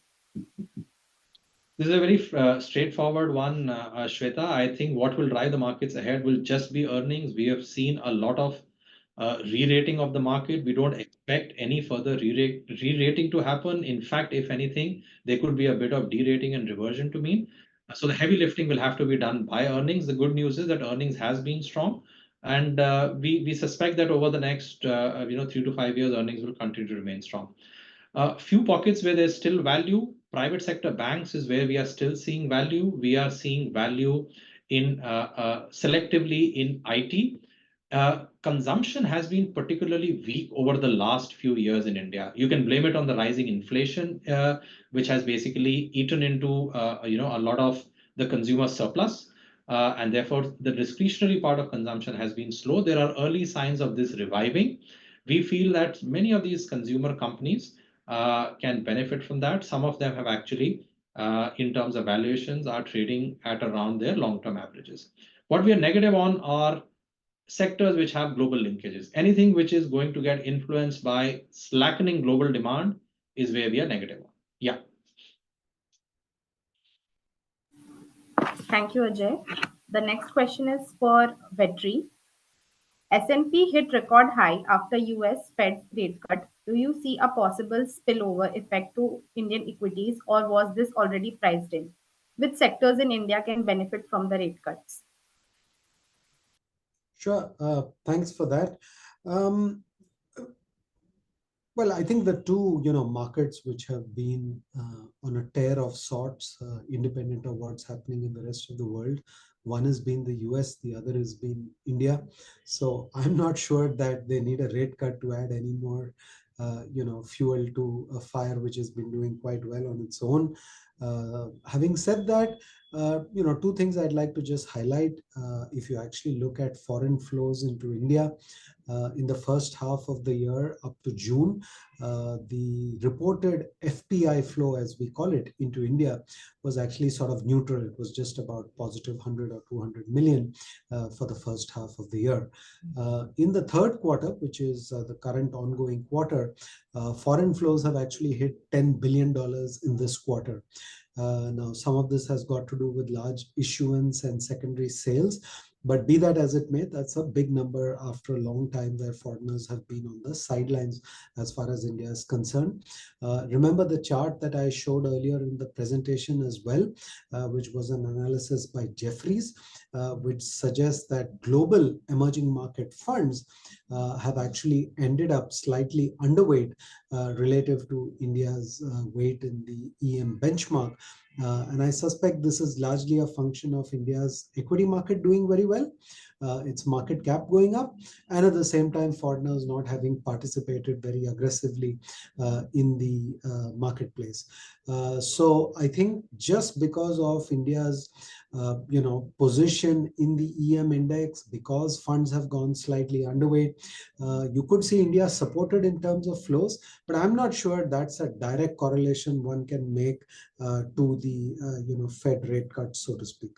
This is a very straightforward one, Shweta. I think what will drive the markets ahead will just be earnings. We have seen a lot of re-rating of the market. We don't expect any further re-rating to happen. In fact, if anything, there could be a bit of de-rating and reversion to mean. So the heavy lifting will have to be done by earnings. The good news is that earnings has been strong, and we suspect that over the next 3 to 5 years, earnings will continue to remain strong. Few pockets where there's still value. Private sector banks is where we are still seeing value. We are seeing value in selectively in IT. Consumption has been particularly weak over the last few years in India. You can blame it on the rising inflation, which has basically eaten into a lot of the consumer surplus, and therefore the discretionary part of consumption has been slow. There are early signs of this reviving. We feel that many of these consumer companies can benefit from that. Some of them have actually, in terms of valuations, are trading at around their long-term averages. What we are negative on are sectors which have global linkages. Anything which is going to get influenced by slackening global demand is where we are negative on. Yeah. Thank you, Ajay. The next question is for Vetri. S&P hit record high after US Fed's rate cut. Do you see a possible spillover effect to Indian equities, or was this already priced in? Which sectors in India can benefit from the rate cuts? Sure. Thanks for that. Well, I think the two, markets which have been on a tear of sorts, independent of what's happening in the rest of the world. One has been the US, the other has been India. So I'm not sure that they need a rate cut to add any more, fuel to a fire which has been doing quite well on its own. Having said that, two things I'd like to just highlight. If you actually look at foreign flows into India, in the first half of the year up to June, the reported FPI flow, as we call it, into India was actually sort of neutral. It was just about positive 100 or 200 million for the first half of the year. In the third quarter, which is the current ongoing quarter, foreign flows have actually hit $10 billion in this quarter. Now, some of this has got to do with large issuance and secondary sales. But be that as it may, that's a big number after a long time where foreigners have been on the sidelines as far as India is concerned. Remember the chart that I showed earlier in the presentation as well, which was an analysis by Jefferies, which suggests that global emerging market funds have actually ended up slightly underweight relative to India's weight in the EM benchmark. And I suspect this is largely a function of India's equity market doing very well, its market cap going up, and at the same time, foreigners not having participated very aggressively in the marketplace. So I think just because of India's position in the EM index, because funds have gone slightly underweight, you could see India supported in terms of flows, but I'm not sure that's a direct correlation one can make to the Fed rate cut, so to speak.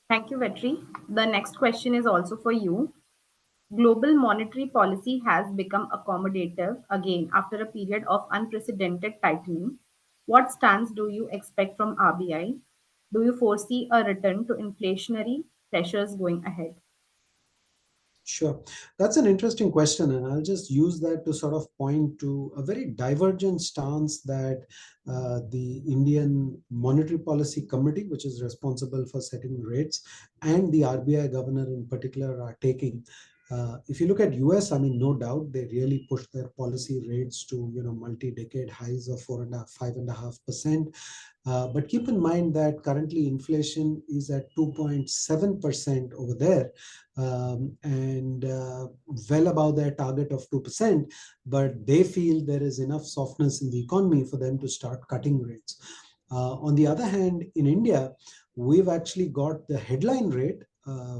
Thank you, Vetri. The next question is also for you. Global monetary policy has become accommodative again after a period of unprecedented tightening. What stance do you expect from RBI? Do you foresee a return to inflationary pressures going ahead? Sure. That's an interesting question, and I'll just use that to sort of point to a very divergent stance that the Indian Monetary Policy Committee, which is responsible for setting rates, and the RBI governor in particular are taking. If you look at US, I mean, no doubt they really pushed their policy rates to multi-decade highs of 5.5%. But keep in mind that currently inflation is at 2.7% over there, and well above their target of 2%. But they feel there is enough softness in the economy for them to start cutting rates. On the other hand, in India, we've actually got the headline rate,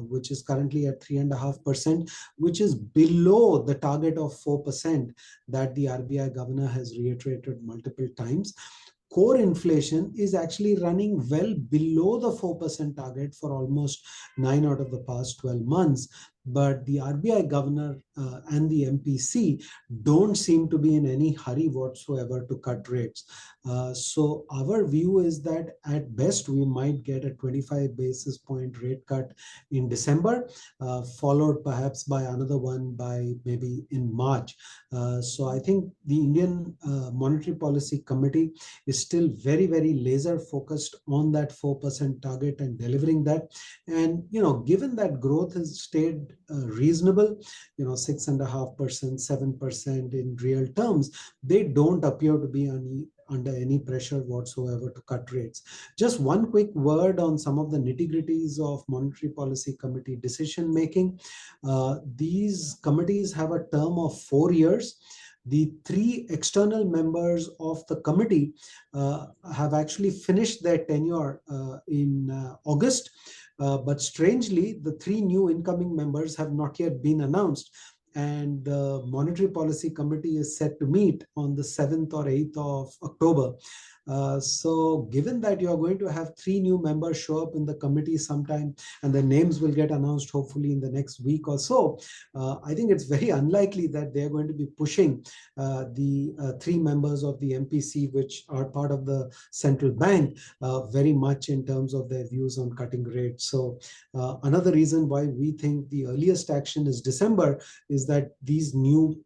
which is currently at 3.5%, which is below the target of 4% that the RBI governor has reiterated multiple times. Core inflation is actually running well below the 4% target for almost 9 out of the past 12 months. But the RBI governor and the MPC don't seem to be in any hurry whatsoever to cut rates. So our view is that at best we might get a 25 basis point rate cut in December, followed perhaps by another one by maybe in March. So I think the Indian Monetary Policy Committee is still very, very laser focused on that 4% target and delivering that. And given that growth has stayed reasonable, 6.5%, 7% in real terms, they don't appear to be under any pressure whatsoever to cut rates. Just one quick word on some of the nitty-gritties of Monetary Policy Committee decision making. These committees have a term of 4 years. The 3 external members of the committee have actually finished their tenure in August. But strangely, the 3 new incoming members have not yet been announced. And the Monetary Policy Committee is set to meet on the 7th or 8th of October. So given that you are going to have 3 new members show up in the committee sometime, and their names will get announced hopefully in the next week or so, I think it's very unlikely that they're going to be pushing the 3 members of the MPC, which are part of the central bank, very much in terms of their views on cutting rates. So another reason why we think the earliest action is December is that these new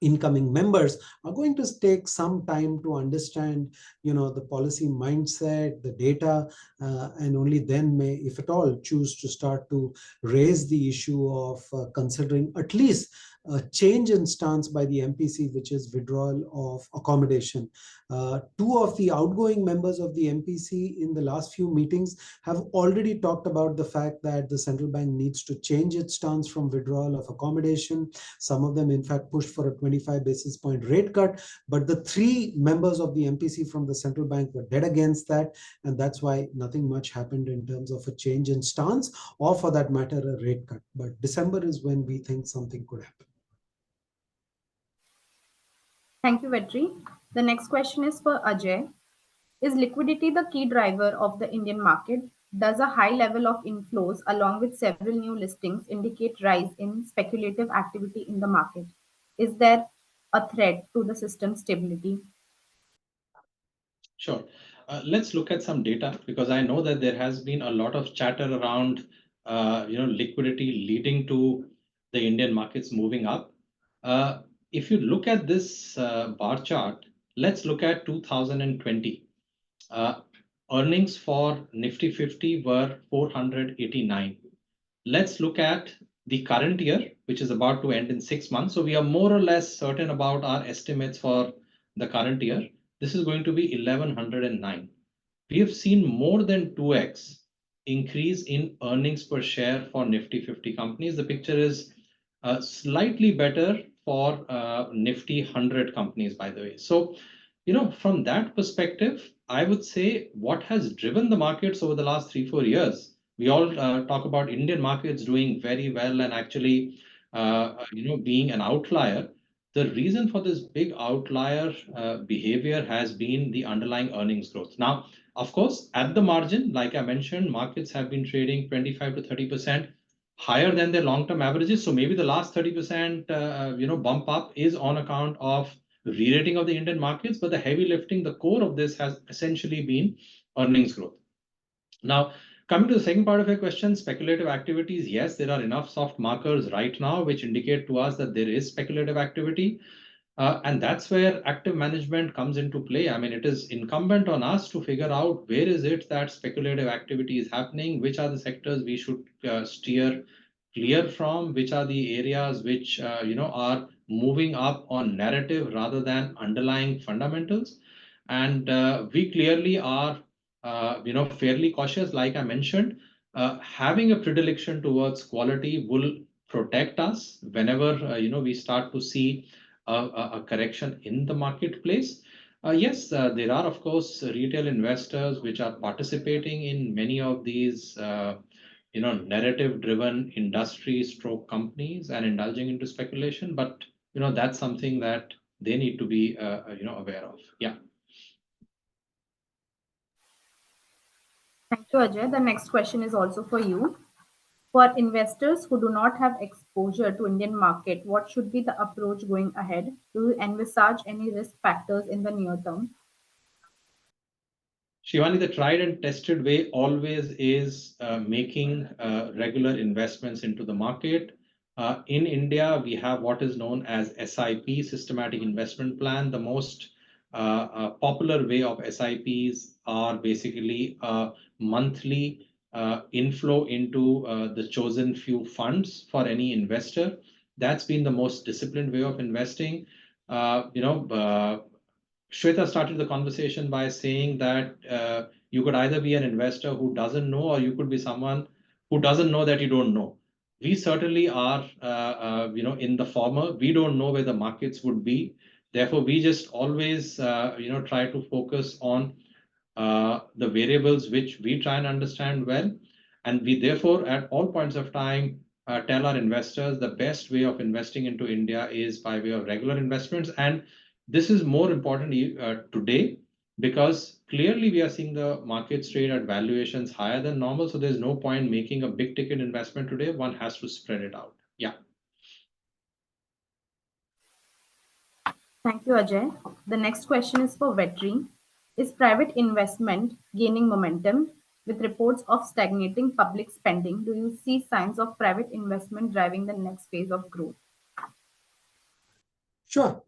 incoming members are going to take some time to understand, the policy mindset, the data, and only then may, if at all, choose to start to raise the issue of considering at least a change in stance by the MPC, which is withdrawal of accommodation. 2 of the outgoing members of the MPC in the last few meetings have already talked about the fact that the central bank needs to change its stance from withdrawal of accommodation. Some of them, in fact, pushed for a 25 basis point rate cut, but the 3 members of the MPC from the central bank were dead against that, and that's why nothing much happened in terms of a change in stance, or for that matter, a rate cut. But December is when we think something could happen. Thank you, Vetri. The next question is for Ajay. Is liquidity the key driver of the Indian market? Does a high level of inflows along with several new listings indicate rise in speculative activity in the market? Is there a threat to the system stability? Sure. Let's look at some data, because I know that there has been a lot of chatter around liquidity leading to the Indian markets moving up. If you look at this bar chart, let's look at 2020. Earnings for Nifty 50 were 489. Let's look at the current year, which is about to end in 6 months. So we are more or less certain about our estimates for the current year. This is going to be 1109. We have seen more than 2x increase in earnings per share for Nifty 50 companies. The picture is slightly better for Nifty 100 companies, by the way. So, from that perspective, I would say what has driven the markets over the last 3-4 years, we all talk about Indian markets doing very well and actually, being an outlier. The reason for this big outlier behavior has been the underlying earnings growth. Now, of course, at the margin, like I mentioned, markets have been trading 25 to 30% higher than their long-term averages. So maybe the last 30% bump up is on account of re-rating of the Indian markets, but the heavy lifting, the core of this has essentially been earnings growth. Now, coming to the second part of your question, speculative activities, yes, there are enough soft markers right now which indicate to us that there is speculative activity. And that's where active management comes into play. I mean, it is incumbent on us to figure out where is it that speculative activity is happening, which are the sectors we should steer clear from, which are the areas which are moving up on narrative rather than underlying fundamentals. And we clearly are fairly cautious. Like I mentioned, having a predilection towards quality will protect us whenever we start to see a correction in the marketplace. Yes, there are, of course, retail investors which are participating in many of these narrative-driven industry stroke companies and indulging into speculation, but that's something that they need to be aware of. Yeah. Thank you, Ajay. The next question is also for you. For investors who do not have exposure to Indian market, what should be the approach going ahead? Do you envisage any risk factors in the near term? Shivani, the tried and tested way always is making regular investments into the market. In India, we have what is known as SIP, Systematic Investment Plan. The most popular way of SIPs are basically a monthly inflow into the chosen few funds for any investor. That's been the most disciplined way of investing. Shweta started the conversation by saying that you could either be an investor who doesn't know, or you could be someone who doesn't know that you don't know. We certainly are, in the former. We don't know where the markets would be. Therefore, we just always, try to focus on the variables which we try and understand well. And we therefore, at all points of time, tell our investors the best way of investing into India is by way of regular investments. And this is more important today because clearly we are seeing the markets trade at valuations higher than normal. So there's no point making a big ticket investment today. One has to spread it out. Yeah. Thank you, Ajay. The next question is for Vetri. Is private investment gaining momentum? With reports of stagnating public spending, do you see signs of private investment driving the next phase of growth? Sure,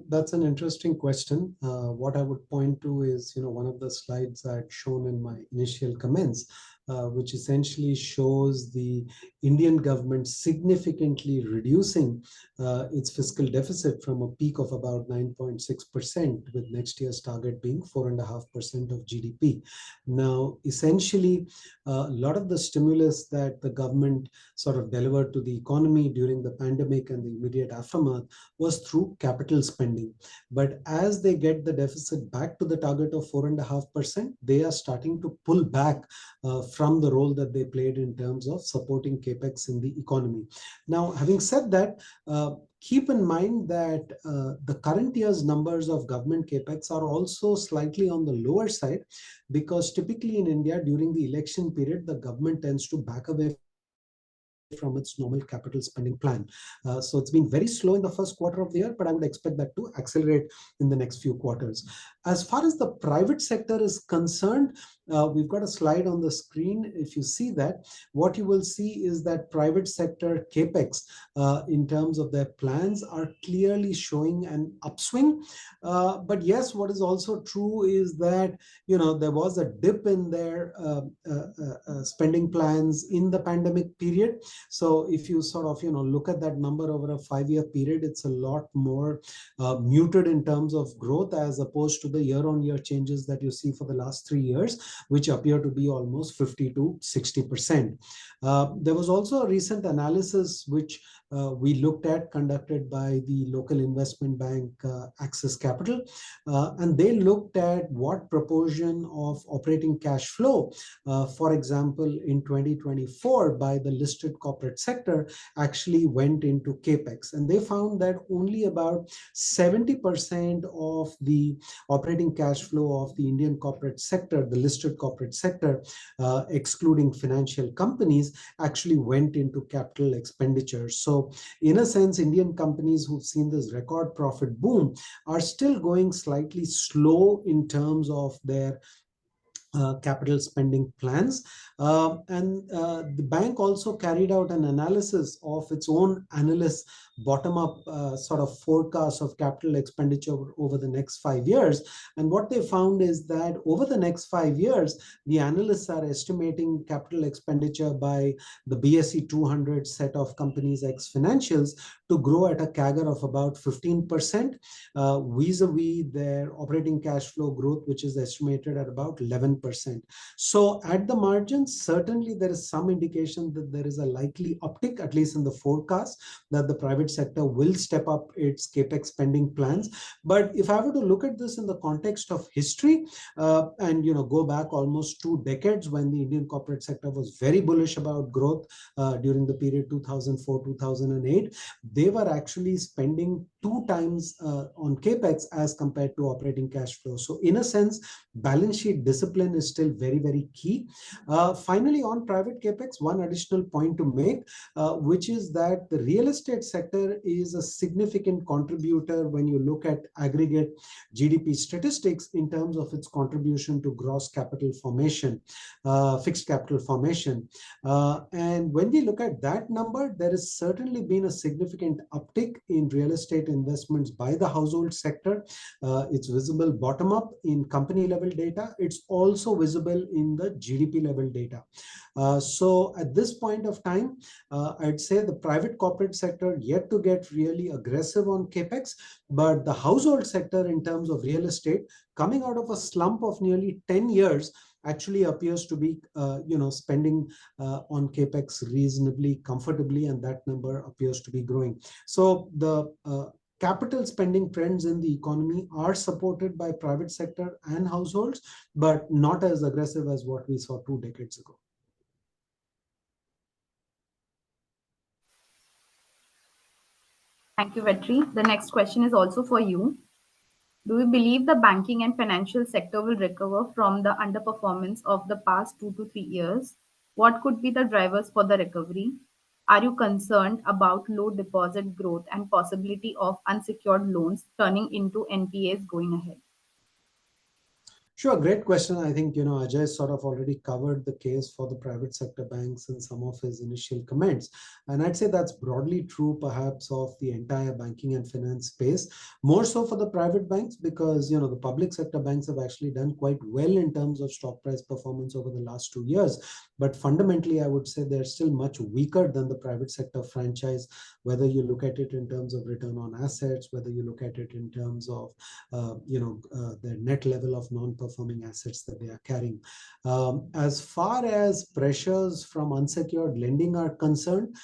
that's an interesting question. What I would point to is, one of the slides I had shown in my initial comments, which essentially shows the Indian government significantly reducing its fiscal deficit from a peak of about 9.6%, with next year's target being 4.5% of GDP. Now, essentially, a lot of the stimulus that the government sort of delivered to the economy during the pandemic and the immediate aftermath was through capital spending. But as they get the deficit back to the target of 4.5%, they are starting to pull back from the role that they played in terms of supporting capex in the economy. Now, having said that, keep in mind that the current year's numbers of government capex are also slightly on the lower side, because typically in India during the election period, the government tends to back away from its normal capital spending plan. So it's been very slow in the first quarter of the year, but I would expect that to accelerate in the next few quarters. As far as the private sector is concerned, we've got a slide on the screen. If you see that, what you will see is that private sector capex in terms of their plans are clearly showing an upswing. But yes, what is also true is that, there was a dip in their spending plans in the pandemic period. So if you sort of, look at that number over a 5-year period, it's a lot more muted in terms of growth as opposed to the year-on-year changes that you see for the last 3 years, which appear to be almost 50 to 60%. There was also a recent analysis which we looked at, conducted by the local investment bank, Axis Capital, and they looked at what proportion of operating cash flow, for example, in 2024 by the listed corporate sector actually went into capex. And they found that only about 70% of the operating cash flow of the Indian corporate sector, the listed corporate sector, excluding financial companies, actually went into capital expenditure. So in a sense, Indian companies who've seen this record profit boom are still going slightly slow in terms of their capital spending plans. And the bank also carried out an analysis of its own analysts' bottom-up sort of forecast of capital expenditure over the next 5 years. And what they found is that over the next 5 years, the analysts are estimating capital expenditure by the BSE 200 set of companies ex-financials to grow at a CAGR of about 15%, vis-a-vis their operating cash flow growth, which is estimated at about 11%. So at the margins, certainly there is some indication that there is a likely uptick, at least in the forecast, that the private sector will step up its capex spending plans. But if I were to look at this in the context of history, and go back almost 2 decades when the Indian corporate sector was very bullish about growth during the period 2004-2008, they were actually spending 2 times on capex as compared to operating cash flow. So in a sense, balance sheet discipline is still very, very key. Finally, on private capex, one additional point to make, which is that the real estate sector is a significant contributor when you look at aggregate GDP statistics in terms of its contribution to gross capital formation, fixed capital formation. And when we look at that number, there has certainly been a significant uptick in real estate investments by the household sector. It's visible bottom up in company level data. It's also visible in the GDP level data. So at this point of time, I'd say the private corporate sector yet to get really aggressive on capex, but the household sector in terms of real estate, coming out of a slump of nearly 10 years, actually appears to be, spending on capex reasonably comfortably, and that number appears to be growing. So the capital spending trends in the economy are supported by private sector and households, but not as aggressive as what we saw 2 decades ago. Thank you, Vetri. The next question is also for you. Do you believe the banking and financial sector will recover from the underperformance of the past 2 to 3 years? What could be the drivers for the recovery? Are you concerned about low deposit growth and possibility of unsecured loans turning into NPAs going ahead? Sure, great question. I think, Ajay sort of already covered the case for the private sector banks in some of his initial comments. And I'd say that's broadly true, perhaps, of the entire banking and finance space, more so for the private banks, because, the public sector banks have actually done quite well in terms of stock price performance over the last 2 years. But fundamentally, I would say they're still much weaker than the private sector franchise, whether you look at it in terms of return on assets, whether you look at it in terms of, their net level of non-performing assets that they are carrying. As far as pressures from unsecured lending are concerned,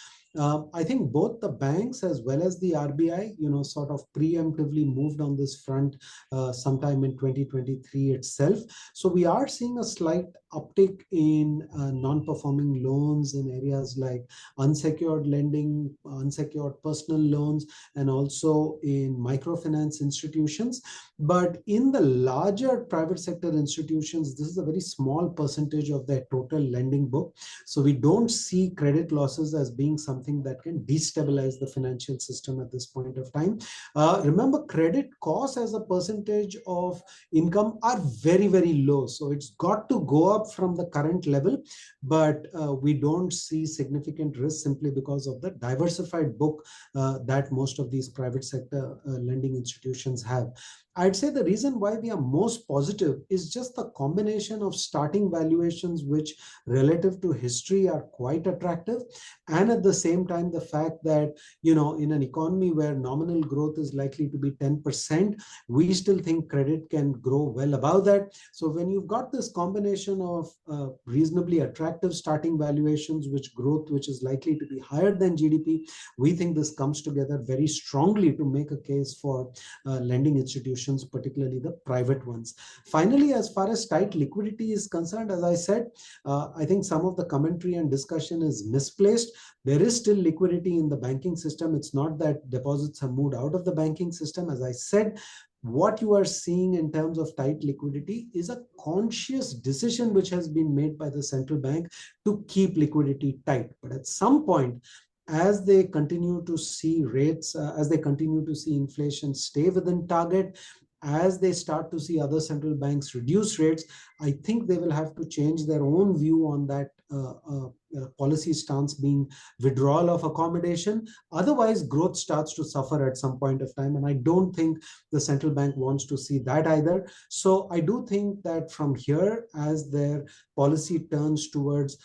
I think both the banks as well as the RBI, sort of preemptively moved on this front sometime in 2023 itself. So we are seeing a slight uptick in non-performing loans in areas like unsecured lending, unsecured personal loans, and also in microfinance institutions. But in the larger private sector institutions, this is a very small percentage of their total lending book. So we don't see credit losses as being something that can destabilize the financial system at this point of time. Remember, credit costs as a percentage of income are very, very low. So it's got to go up from the current level, but we don't see significant risk simply because of the diversified book that most of these private sector lending institutions have. I'd say the reason why we are most positive is just the combination of starting valuations, which relative to history are quite attractive. And at the same time, the fact that, in an economy where nominal growth is likely to be 10%, we still think credit can grow well above that. So when you've got this combination of reasonably attractive starting valuations, which is likely to be higher than GDP, we think this comes together very strongly to make a case for lending institutions, particularly the private ones. Finally, as far as tight liquidity is concerned, as I said, I think some of the commentary and discussion is misplaced. There is still liquidity in the banking system. It's not that deposits have moved out of the banking system. As I said, what you are seeing in terms of tight liquidity is a conscious decision which has been made by the central bank to keep liquidity tight. But at some point, as they continue to see rates, as they continue to see inflation stay within target, as they start to see other central banks reduce rates, I think they will have to change their own view on that policy stance being withdrawal of accommodation. Otherwise, growth starts to suffer at some point of time. And I don't think the central bank wants to see that either. So I do think that from here, as their policy turns towards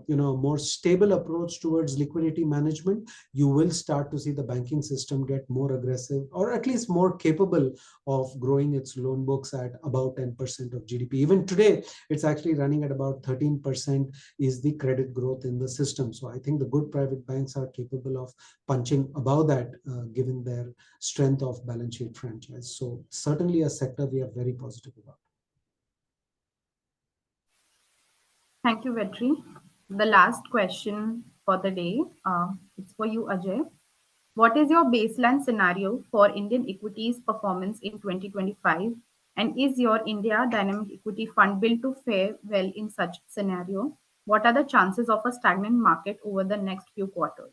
more stable approach towards liquidity management, you will start to see the banking system get more aggressive, or at least more capable of growing its loan books at about 10% of GDP. Even today, it's actually running at about 13% is the credit growth in the system. So I think the good private banks are capable of punching above that, given their strength of balance sheet franchise. So certainly a sector we are very positive about. Thank you, Vetri. The last question for the day, it's for you, Ajay. What is your baseline scenario for Indian equities performance in 2025? And is your India Dynamic Equity Fund built to fare well in such scenario? What are the chances of a stagnant market over the next few quarters?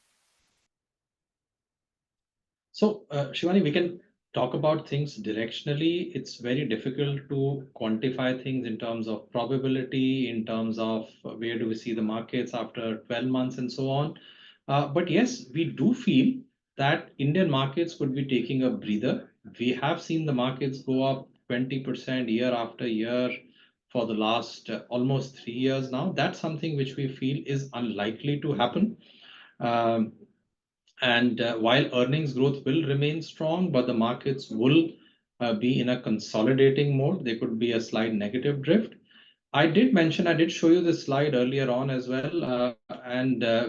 So, Shivani, we can talk about things directionally. It's very difficult to quantify things in terms of probability, in terms of where do we see the markets after 12 months and so on. But yes, we do feel that Indian markets could be taking a breather. We have seen the markets go up 20% year after year for the last almost 3 years now. That's something which we feel is unlikely to happen. And while earnings growth will remain strong, but the markets will be in a consolidating mode, there could be a slight negative drift. I did show you this slide earlier on as well,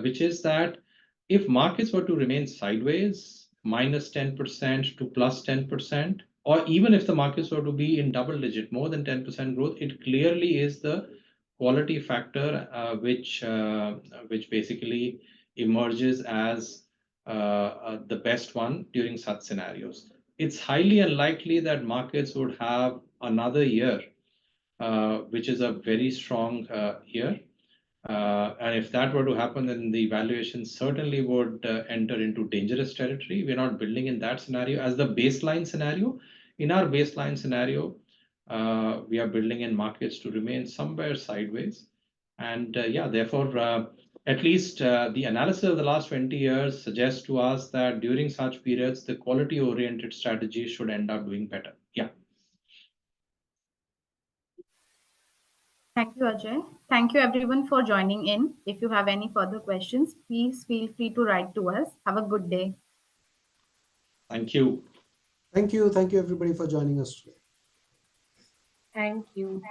which is that if markets were to remain sideways, minus 10% to plus 10%, or even if the markets were to be in double digit, more than 10% growth, it clearly is the quality factor which basically emerges as the best one during such scenarios. it's highly unlikely that markets would have another year, which is a very strong year. And if that were to happen, then the valuation certainly would enter into dangerous territory. We're not building in that scenario as the baseline scenario. In our baseline scenario, we are building in markets to remain somewhere sideways. And yeah, therefore, at least the analysis of the last 20 years suggests to us that during such periods, the quality-oriented strategy should end up doing better. Yeah. Thank you, Ajay. Thank you, everyone, for joining in. If you have any further questions, please feel free to write to us. Have a good day. Thank you. Thank you. Thank you, everybody, for joining us today. Thank you.